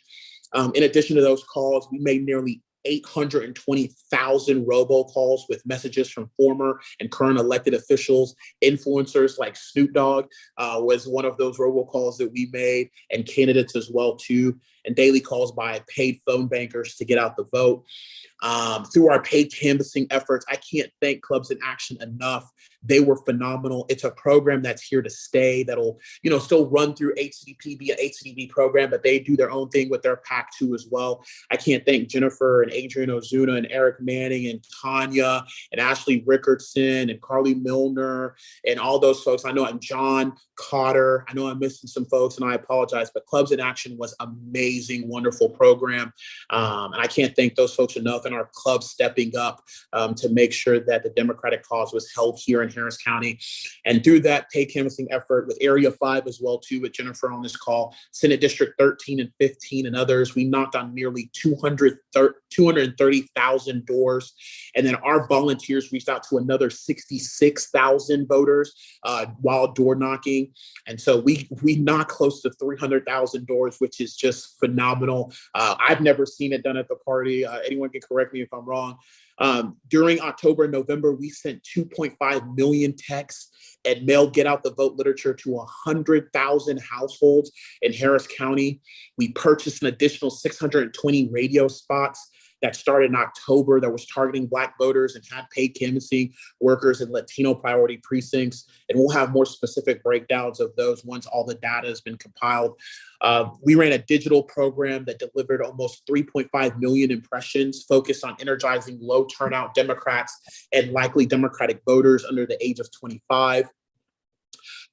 S2: In addition to those calls, we made nearly 820,000 robocalls with messages from former and current elected officials. Influencers like Snoop Dogg was one of those robocalls that we made, and candidates as well too, and daily calls by paid phone bankers to get out the vote. Through our paid canvassing efforts, I can't thank Clubs in Action enough. They were phenomenal. It's a program that's here to stay, that'll, still run through HCDP, be an HCDP program, but they do their own thing with their PAC too as well. I can't thank Jennifer and Adrian Ozuna and Eric Manning and Tanya and Ashley Rickardson and Carly Milner and all those folks. I know I'm John Cotter. I know I'm missing some folks and I apologize, but Clubs in Action was amazing, wonderful program. And I can't thank those folks enough, and our club stepping up to make sure that the Democratic cause was held here in Harris County. And through that paid canvassing effort with Area 5 as well too, with Jennifer on this call, Senate District 13 and 15 and others, we knocked on nearly 230,000 doors. And then our volunteers reached out to another 66,000 voters while door knocking. And so we knocked close to 300,000 doors, which is just phenomenal. I've never seen it done at the party. Anyone can correct me if I'm wrong. During October and November, we sent 2.5 million texts and mailed get out the vote literature to 100,000 households in Harris County. We purchased an additional 620 radio spots that started in October that was targeting Black voters and had paid canvassing workers in Latino priority precincts. And we'll have more specific breakdowns of those once all the data has been compiled. We ran a digital program that delivered almost 3.5 million impressions focused on energizing low turnout Democrats and likely Democratic voters under the age of 25.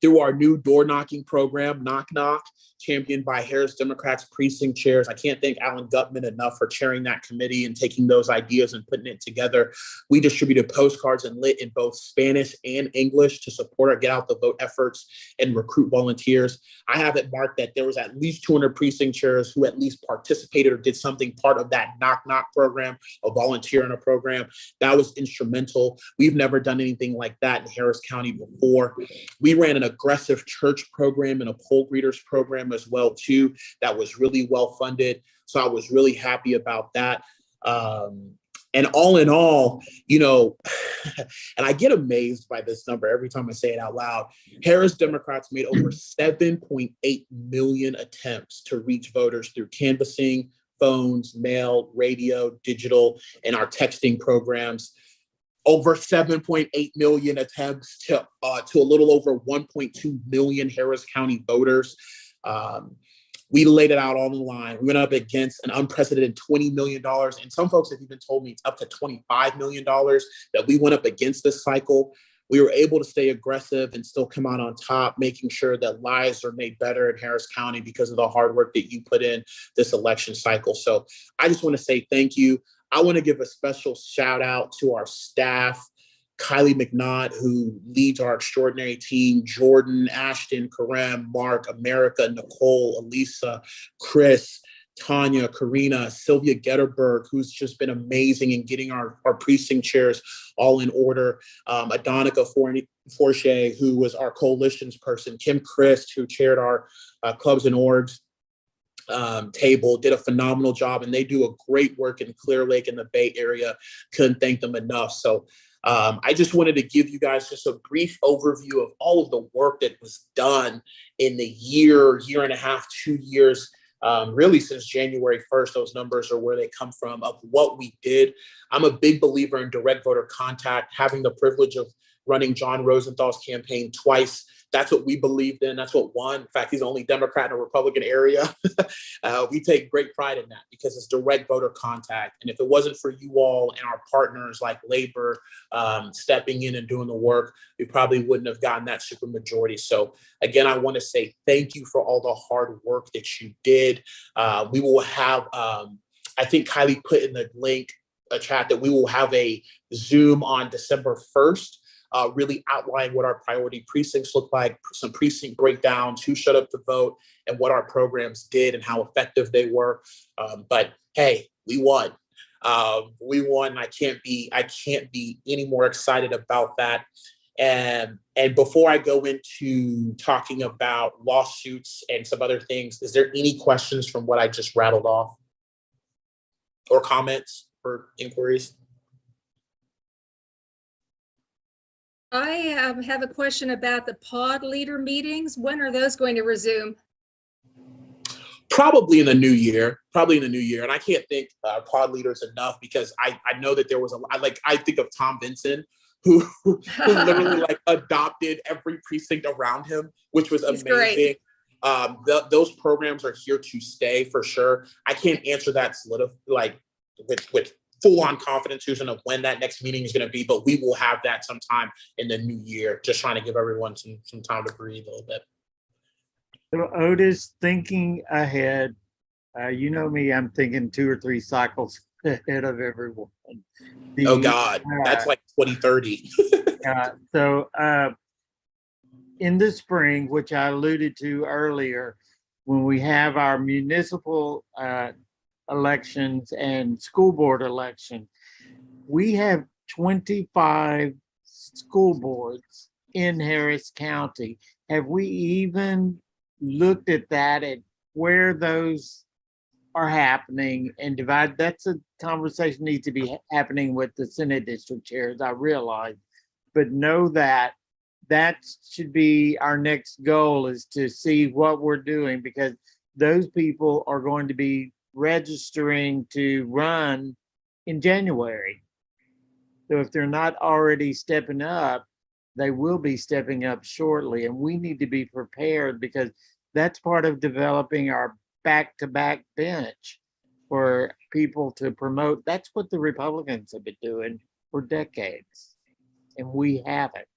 S2: Through our new door knocking program, Knock Knock, championed by Harris Democrats precinct chairs. I can't thank Alan Gutman enough for chairing that committee and taking those ideas and putting it together. We distributed postcards and lit in both Spanish and English to support our get out the vote efforts and recruit volunteers. I have it marked that there was at least 200 precinct chairs who at least participated or did something part of that Knock Knock program, a volunteer in a program. That was instrumental. We've never done anything like that in Harris County before. We ran an aggressive church program and a poll greeters program as well too. That was really well funded. So I was really happy about that. And all in all, and I get amazed by this number every time I say it out loud. Harris Democrats made over 7.8 million attempts to reach voters through canvassing, phones, mail, radio, digital, and our texting programs. Over 7.8 million attempts to a little over 1.2 million Harris County voters. We laid it out on the line. We went up against an unprecedented $20 million. And some folks have even told me it's up to $25 million that we went up against this cycle. We were able to stay aggressive and still come out on top, making sure that lives are made better in Harris County because of the hard work that you put in this election cycle. So I just want to say thank you. I want to give a special shout out to our staff, Kylie McNaught, who leads our extraordinary team, Jordan, Ashton, Karem, Mark, America, Nicole, Elisa, Chris, Tanya, Karina, Sylvia Getterberg, who's just been amazing in getting our precinct chairs all in order. Adonica Forche, who was our coalitions person, Kim Christ, who chaired our clubs and orgs table, did a phenomenal job, and they do a great work in Clear Lake in the Bay Area. Couldn't thank them enough. So I just wanted to give you guys just a brief overview of all of the work that was done in the year and a half, 2 years, really since January 1st. Those numbers are where they come from, of what we did. I'm a big believer in direct voter contact, having the privilege of running John Rosenthal's campaign twice. That's what we believed in. That's what won. In fact, he's the only Democrat in a Republican area. We take great pride in that because it's direct voter contact. And if it wasn't for you all and our partners like Labor stepping in and doing the work, we probably wouldn't have gotten that supermajority. So again, I want to say thank you for all the hard work that you did. We will have, I think Kylie put in the link, a chat, that we will have a Zoom on December 1st. Really outline what our priority precincts look like, some precinct breakdowns, who showed up to vote, and what our programs did and how effective they were. But hey, we won. We won. I can't be any more excited about that. And before I go into talking about lawsuits and some other things, is there any questions from what I just rattled off or comments? for inquiries?
S15: I have a question about the pod leader meetings. When are those going to resume?
S2: Probably in the new year, And I can't thank pod leaders enough, because I know that there was I think of Tom Vinson, who literally like adopted every precinct around him, which was
S15: He's great.
S2: amazing. Those programs are here to stay for sure. I can't answer that with full-on confidence, Susan, of when that next meeting is going to be, but we will have that sometime in the new year. Just trying to give everyone some time to breathe a little bit.
S1: So Otis, thinking ahead, you know me, I'm thinking 2 or 3 cycles ahead of everyone.
S2: Oh God, that's like 2030.
S1: So in the spring, which I alluded to earlier, when we have our municipal elections and school board election, we have 25 school boards in Harris County. Have we even looked at that, at where those are happening and divide? That's a conversation needs to be happening with the Senate district chairs, I realize, but know that that should be our next goal, is to see what we're doing, because those people are going to be registering to run in January. So if they're not already stepping up, they will be stepping up shortly, and we need to be prepared, because that's part of developing our back-to-back bench for people to promote. That's what the Republicans have been doing for decades, and we haven't,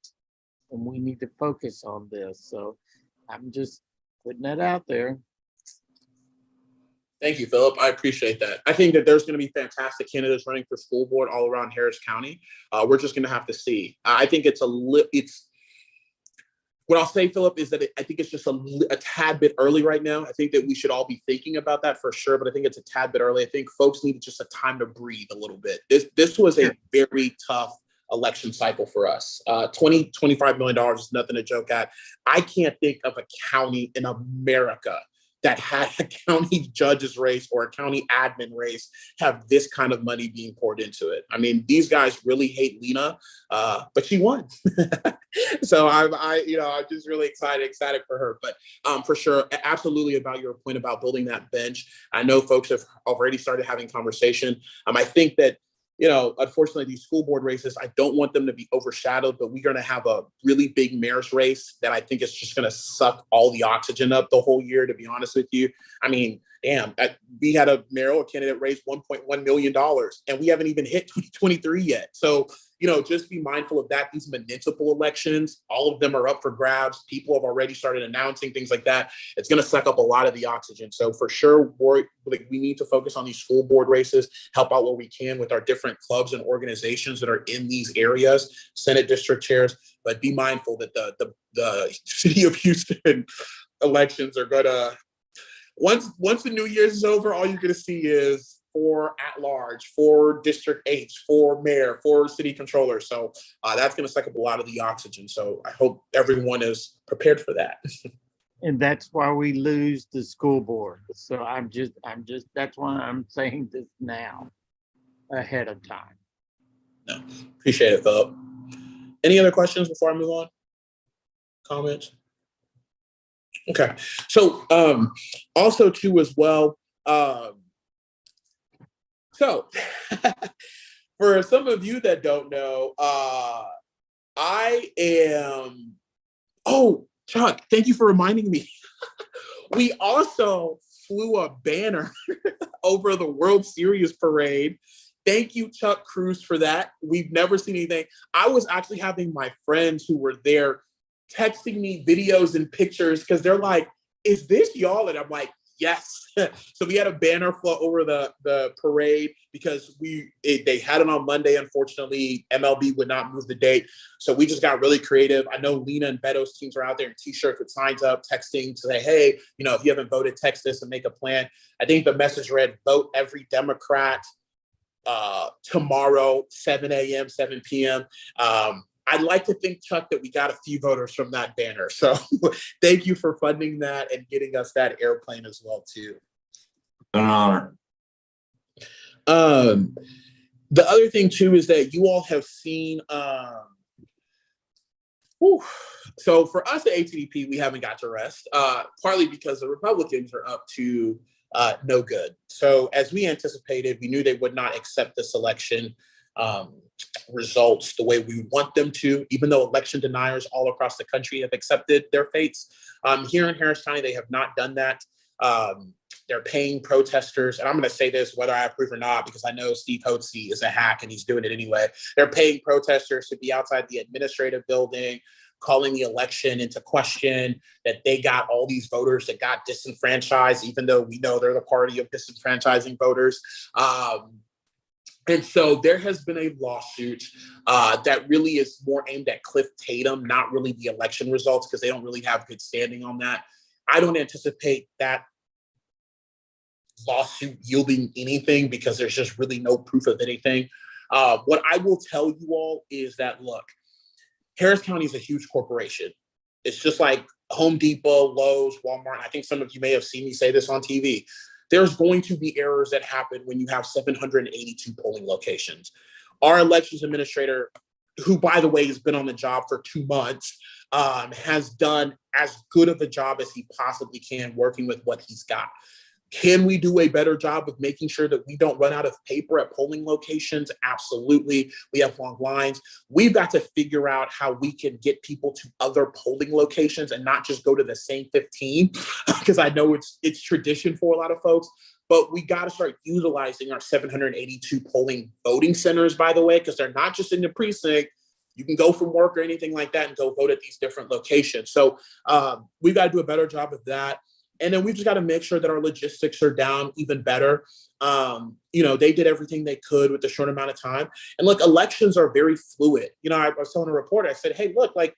S1: and we need to focus on this. So I'm just putting that out there.
S2: Thank you, Philip. I appreciate that. I think that there's going to be fantastic candidates running for school board all around Harris County. We're just going to have to see. I think what I'll say, Philip, is that I think it's just a tad bit early right now. I think that we should all be thinking about that for sure, but I think it's a tad bit early. I think folks need just a time to breathe a little bit. This was a very tough election cycle for us. $25 million is nothing to joke at. I can't think of a county in America that had a county judge's race or a county admin race have this kind of money being poured into it. I mean, these guys really hate Lena, but she won. So I'm just really excited for her. But for sure, absolutely, about your point about building that bench. I know folks have already started having conversation. I think that, unfortunately, these school board races, I don't want them to be overshadowed, but we're going to have a really big mayor's race that I think is just going to suck all the oxygen up the whole year, to be honest with you. I mean, damn, we had a mayoral candidate raise $1.1 million, and we haven't even hit 2023 yet. So, just be mindful of that. These municipal elections, all of them are up for grabs. People have already started announcing things like that. It's going to suck up a lot of the oxygen. So for sure, we need to focus on these school board races, help out where we can with our different clubs and organizations that are in these areas, Senate district chairs, but be mindful that the city of Houston elections are gonna, once the New Year's is over, all you're gonna see is 4 at large, 4 district 8s, 4 mayor, 4 city controllers. So that's going to suck up a lot of the oxygen. So I hope everyone is prepared for that.
S1: And that's why we lose the school board. So that's why I'm saying this now, ahead of time.
S2: No, appreciate it, Philip. Any other questions before I move on? Comments? Okay. So also too as well, so for some of you that don't know, Chuck, thank you for reminding me. We also flew a banner over the World Series parade. Thank you, Chuck Cruz, for that. We've never seen anything. I was actually having my friends who were there texting me videos and pictures, because they're like, is this y'all? And I'm like, yes. So we had a banner float over the parade because they had it on Monday. Unfortunately, MLB would not move the date. So we just got really creative. I know Lena and Beto's teams are out there in t-shirts with signs up, texting to say, hey, if you haven't voted, text this and make a plan. I think the message read, vote every Democrat tomorrow, 7 a.m., 7 p.m. I'd like to think, Chuck, that we got a few voters from that banner. So thank you for funding that and getting us that airplane as well, too.
S7: An honor.
S2: The other thing too is that you all have seen, so for us at ATDP, we haven't got to rest, partly because the Republicans are up to no good. So as we anticipated, we knew they would not accept this election results the way we want them to, even though election deniers all across the country have accepted their fates. Here in Harris County, they have not done that. They're paying protesters, and I'm going to say this whether I approve or not, because I know Steve Hotze is a hack and he's doing it anyway. They're paying protesters to be outside the administrative building, calling the election into question, that they got all these voters that got disenfranchised, even though we know they're the party of disenfranchising voters. And so there has been a lawsuit that really is more aimed at Cliff Tatum, not really the election results, because they don't really have good standing on that. I don't anticipate that lawsuit yielding anything because there's just really no proof of anything. What I will tell you all is that, look, Harris County is a huge corporation. It's just like Home Depot, Lowe's, Walmart. I think some of you may have seen me say this on TV. There's going to be errors that happen when you have 782 polling locations. Our elections administrator, who, by the way, has been on the job for 2 months, has done as good of a job as he possibly can working with what he's got. Can we do a better job of making sure that we don't run out of paper at polling locations? Absolutely. We have long lines. We've got to figure out how we can get people to other polling locations and not just go to the same 15, because I know it's tradition for a lot of folks. But we got to start utilizing our 782 polling voting centers, by the way, because they're not just in the precinct. You can go from work or anything like that and go vote at these different locations. So we've got to do a better job of that. And then we've just got to make sure that our logistics are down even better. They did everything they could with the short amount of time. And look, elections are very fluid. I was telling a reporter, I said, hey, look, like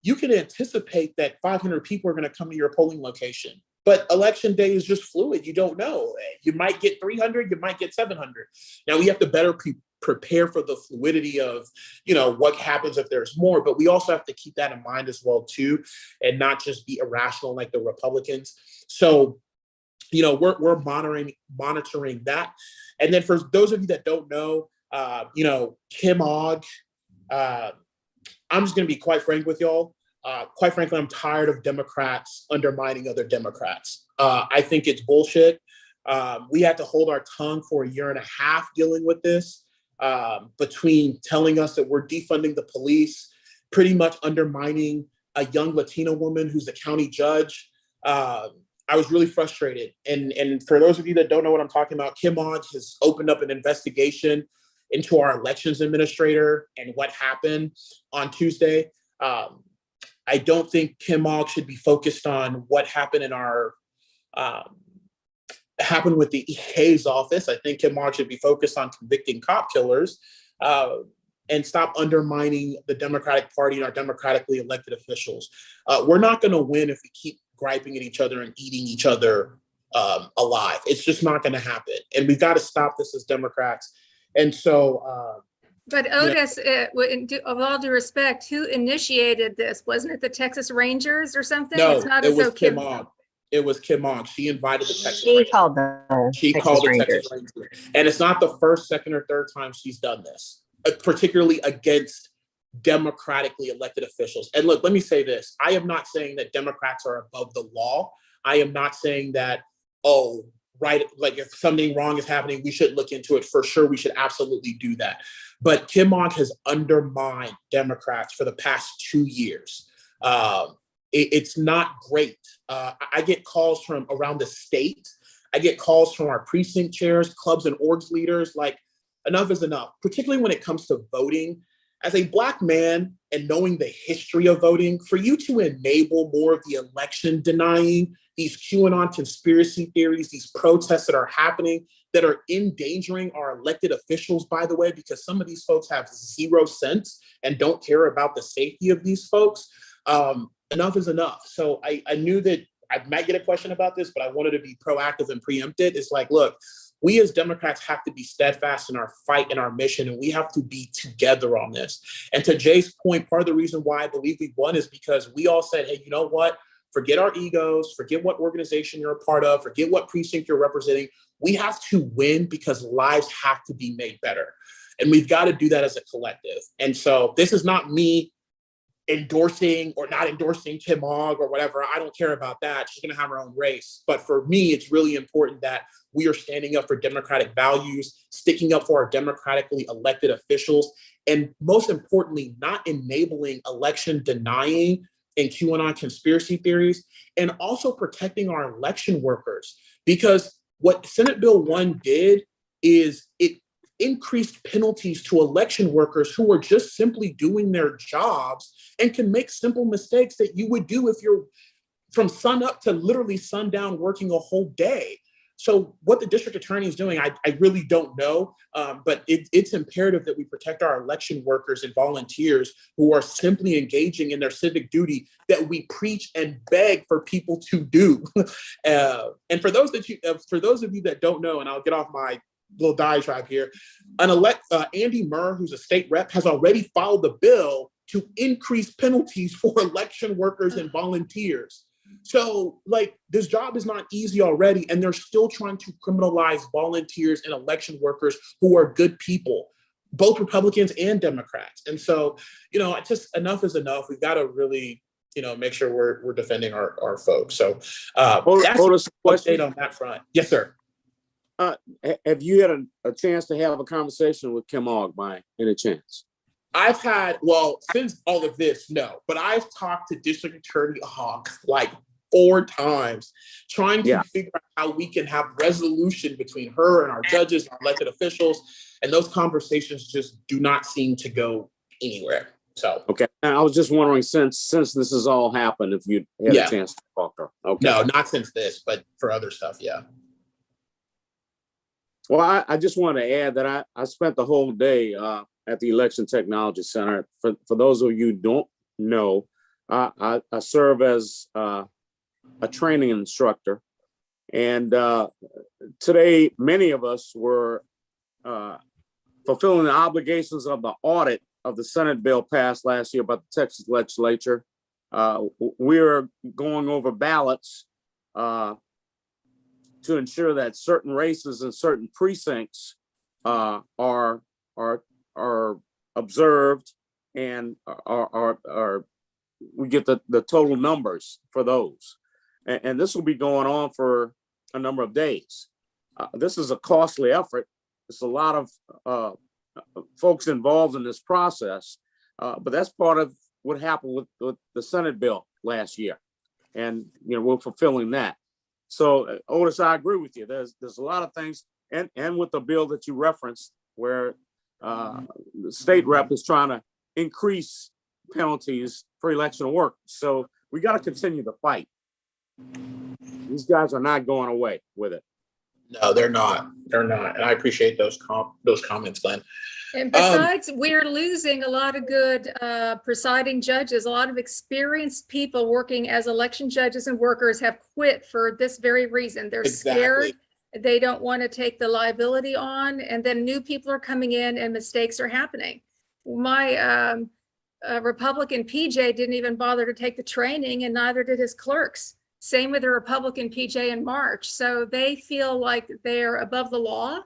S2: you can anticipate that 500 people are going to come to your polling location. But election day is just fluid. You don't know. You might get 300, you might get 700. Now we have to better prepare for the fluidity of, what happens if there's more. But we also have to keep that in mind as well, too, and not just be irrational like the Republicans. So, we're monitoring that. And then for those of you that don't know, Kim Ogg, I'm just going to be quite frank with y'all. Quite frankly, I'm tired of Democrats undermining other Democrats. I think it's bullshit. We had to hold our tongue for 1.5 years dealing with this, between telling us that we're defunding the police, pretty much undermining a young Latina woman who's the county judge. I was really frustrated. And for those of you that don't know what I'm talking about, Kim Ogg has opened up an investigation into our elections administrator and what happened on Tuesday. I don't think Kim Ogg should be focused on what happened in our happened with the EA's office. I think Kim Ogg should be focused on convicting cop killers and stop undermining the Democratic Party and our democratically elected officials. We're not going to win if we keep griping at each other and eating each other alive. It's just not going to happen. And we've got to stop this as Democrats. And so...
S15: But Otis, of all due respect, who initiated this? Wasn't it the Texas Rangers or something?
S2: No,
S15: it's not
S2: it
S15: as
S2: was
S15: though
S2: Kim Ogg. It was Kim Ogg. She invited the Texas
S4: She
S2: Rangers.
S4: called the
S2: She
S4: Texas
S2: called the
S4: Rangers.
S2: Texas Rangers. And it's not the first, second, or third time she's done this, particularly against democratically elected officials. And look, let me say this. I am not saying that Democrats are above the law. I am not saying that, right, like if something wrong is happening, we should look into it. For sure, we should absolutely do that. But Kim Ogg has undermined Democrats for the past 2 years. It's not great. I get calls from around the state. I get calls from our precinct chairs, clubs and orgs leaders, like enough is enough, particularly when it comes to voting. As a Black man and knowing the history of voting, for you to enable more of the election denying, these QAnon conspiracy theories, these protests that are happening, that are endangering our elected officials, by the way, because some of these folks have 0 sense and don't care about the safety of these folks. Enough is enough. So I knew that I might get a question about this, but I wanted to be proactive and preempt it. It's like, look, we as Democrats have to be steadfast in our fight and our mission, and we have to be together on this. And to Jay's point, part of the reason why I believe we won is because we all said, hey, you know what? Forget our egos, forget what organization you're a part of, forget what precinct you're representing. We have to win because lives have to be made better. And we've got to do that as a collective. And so this is not me endorsing or not endorsing Kim Ogg or whatever. I don't care about that. She's going to have her own race. But for me, it's really important that we are standing up for democratic values, sticking up for our democratically elected officials, and most importantly, not enabling election denying and QAnon conspiracy theories, and also protecting our election workers. Because what Senate Bill 1 did is it increased penalties to election workers who are just simply doing their jobs and can make simple mistakes that you would do if you're from sun up to literally sundown working a whole day. So what the district attorney is doing, I really don't know, but it's imperative that we protect our election workers and volunteers who are simply engaging in their civic duty that we preach and beg for people to do. And for those of you that don't know, and I'll get off my little diatribe here, Andy Murr, who's a state rep, has already filed the bill to increase penalties for election workers and volunteers. So, like, this job is not easy already, and they're still trying to criminalize volunteers and election workers who are good people, both Republicans and Democrats. And so, just enough is enough. We've got to really, make sure we're defending our folks. So, that's update on that front. Yes, sir.
S10: Have you had a chance to have a conversation with Kim Ogg by any chance?
S2: I've had, since all of this, no, but I've talked to District Attorney Ogg like 4 times, trying to figure out how we can have resolution between her and our judges, our elected officials, and those conversations just do not seem to go anywhere. So
S10: okay, and I was just wondering, since this has all happened, if you had a chance to talk to her. Okay,
S2: no, not since this, but for other stuff, yeah.
S10: Well, I just want to add that I spent the whole day at the Election Technology Center. For those of you who don't know, I serve as a training instructor. And today, many of us were fulfilling the obligations of the audit of the Senate bill passed last year by the Texas legislature. We're going over ballots to ensure that certain races and certain precincts are observed and are we get the total numbers for those. And this will be going on for a number of days. This is a costly effort. There's a lot of folks involved in this process, but that's part of what happened with the Senate bill last year. And, we're fulfilling that. So, Otis, I agree with you. There's a lot of things, and with the bill that you referenced, where the state rep is trying to increase penalties for election work. So we got to continue the fight. These guys are not going away with it.
S2: No, they're not. They're not. And I appreciate those comments, Glenn.
S15: And besides, we're losing a lot of good presiding judges. A lot of experienced people working as election judges and workers have quit for this very reason. They're scared. They don't want to take the liability on. And then new people are coming in and mistakes are happening. My Republican PJ didn't even bother to take the training, and neither did his clerks. Same with the Republican PJ in March. So they feel like they're above the law.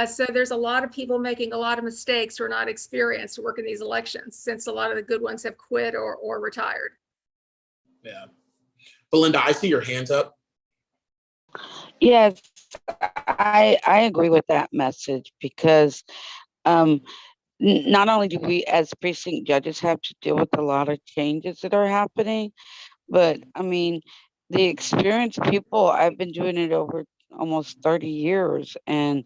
S15: So there's a lot of people making a lot of mistakes who are not experienced to work in these elections, since a lot of the good ones have quit or retired.
S2: Yeah. Belinda, I see your hands up.
S17: Yes, I agree with that message, because not only do we as precinct judges have to deal with a lot of changes that are happening, but I mean, the experienced people, I've been doing it over almost 30 years. And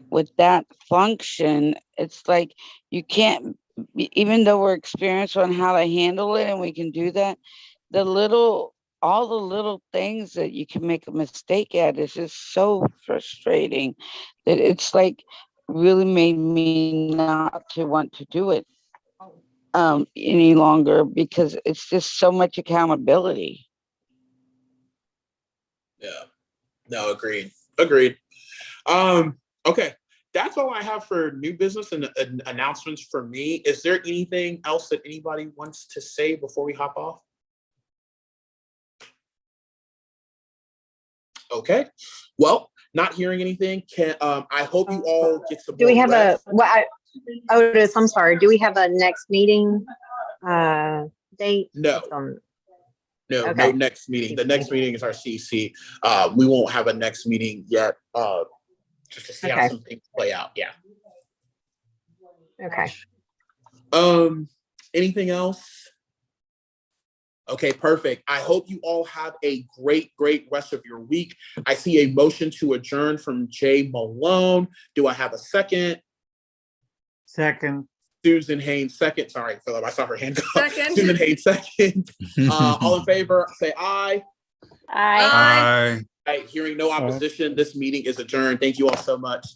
S17: with that function, it's like you can't, even though we're experienced on how to handle it and we can do that, all the little things that you can make a mistake at is just so frustrating that it's like really made me not to want to do it any longer, because it's just so much accountability.
S2: Yeah, no, agreed. Okay, that's all I have for new business and announcements for me. Is there anything else that anybody wants to say before we hop off? Okay, well, not hearing anything. I hope you all get some.
S4: Do we have
S2: rest.
S4: Otis, I'm sorry, do we have a next meeting date?
S2: No. No, no
S4: Okay.
S2: next meeting. The next meeting is our CC. We won't have a next meeting yet, just to see how
S4: Okay.
S2: some things play out. Yeah.
S4: Okay.
S2: Anything else? Okay, perfect. I hope you all have a great rest of your week. I see a motion to adjourn from Jay Malone. Do I have a second?
S1: Second.
S2: Susan Haynes, second. Sorry, Philip, I saw her hand go up.
S15: Second.
S2: Susan Haynes, second. All in favor, say aye.
S11: Aye.
S13: Aye.
S2: All right, hearing no opposition, this meeting is adjourned. Thank you all so much.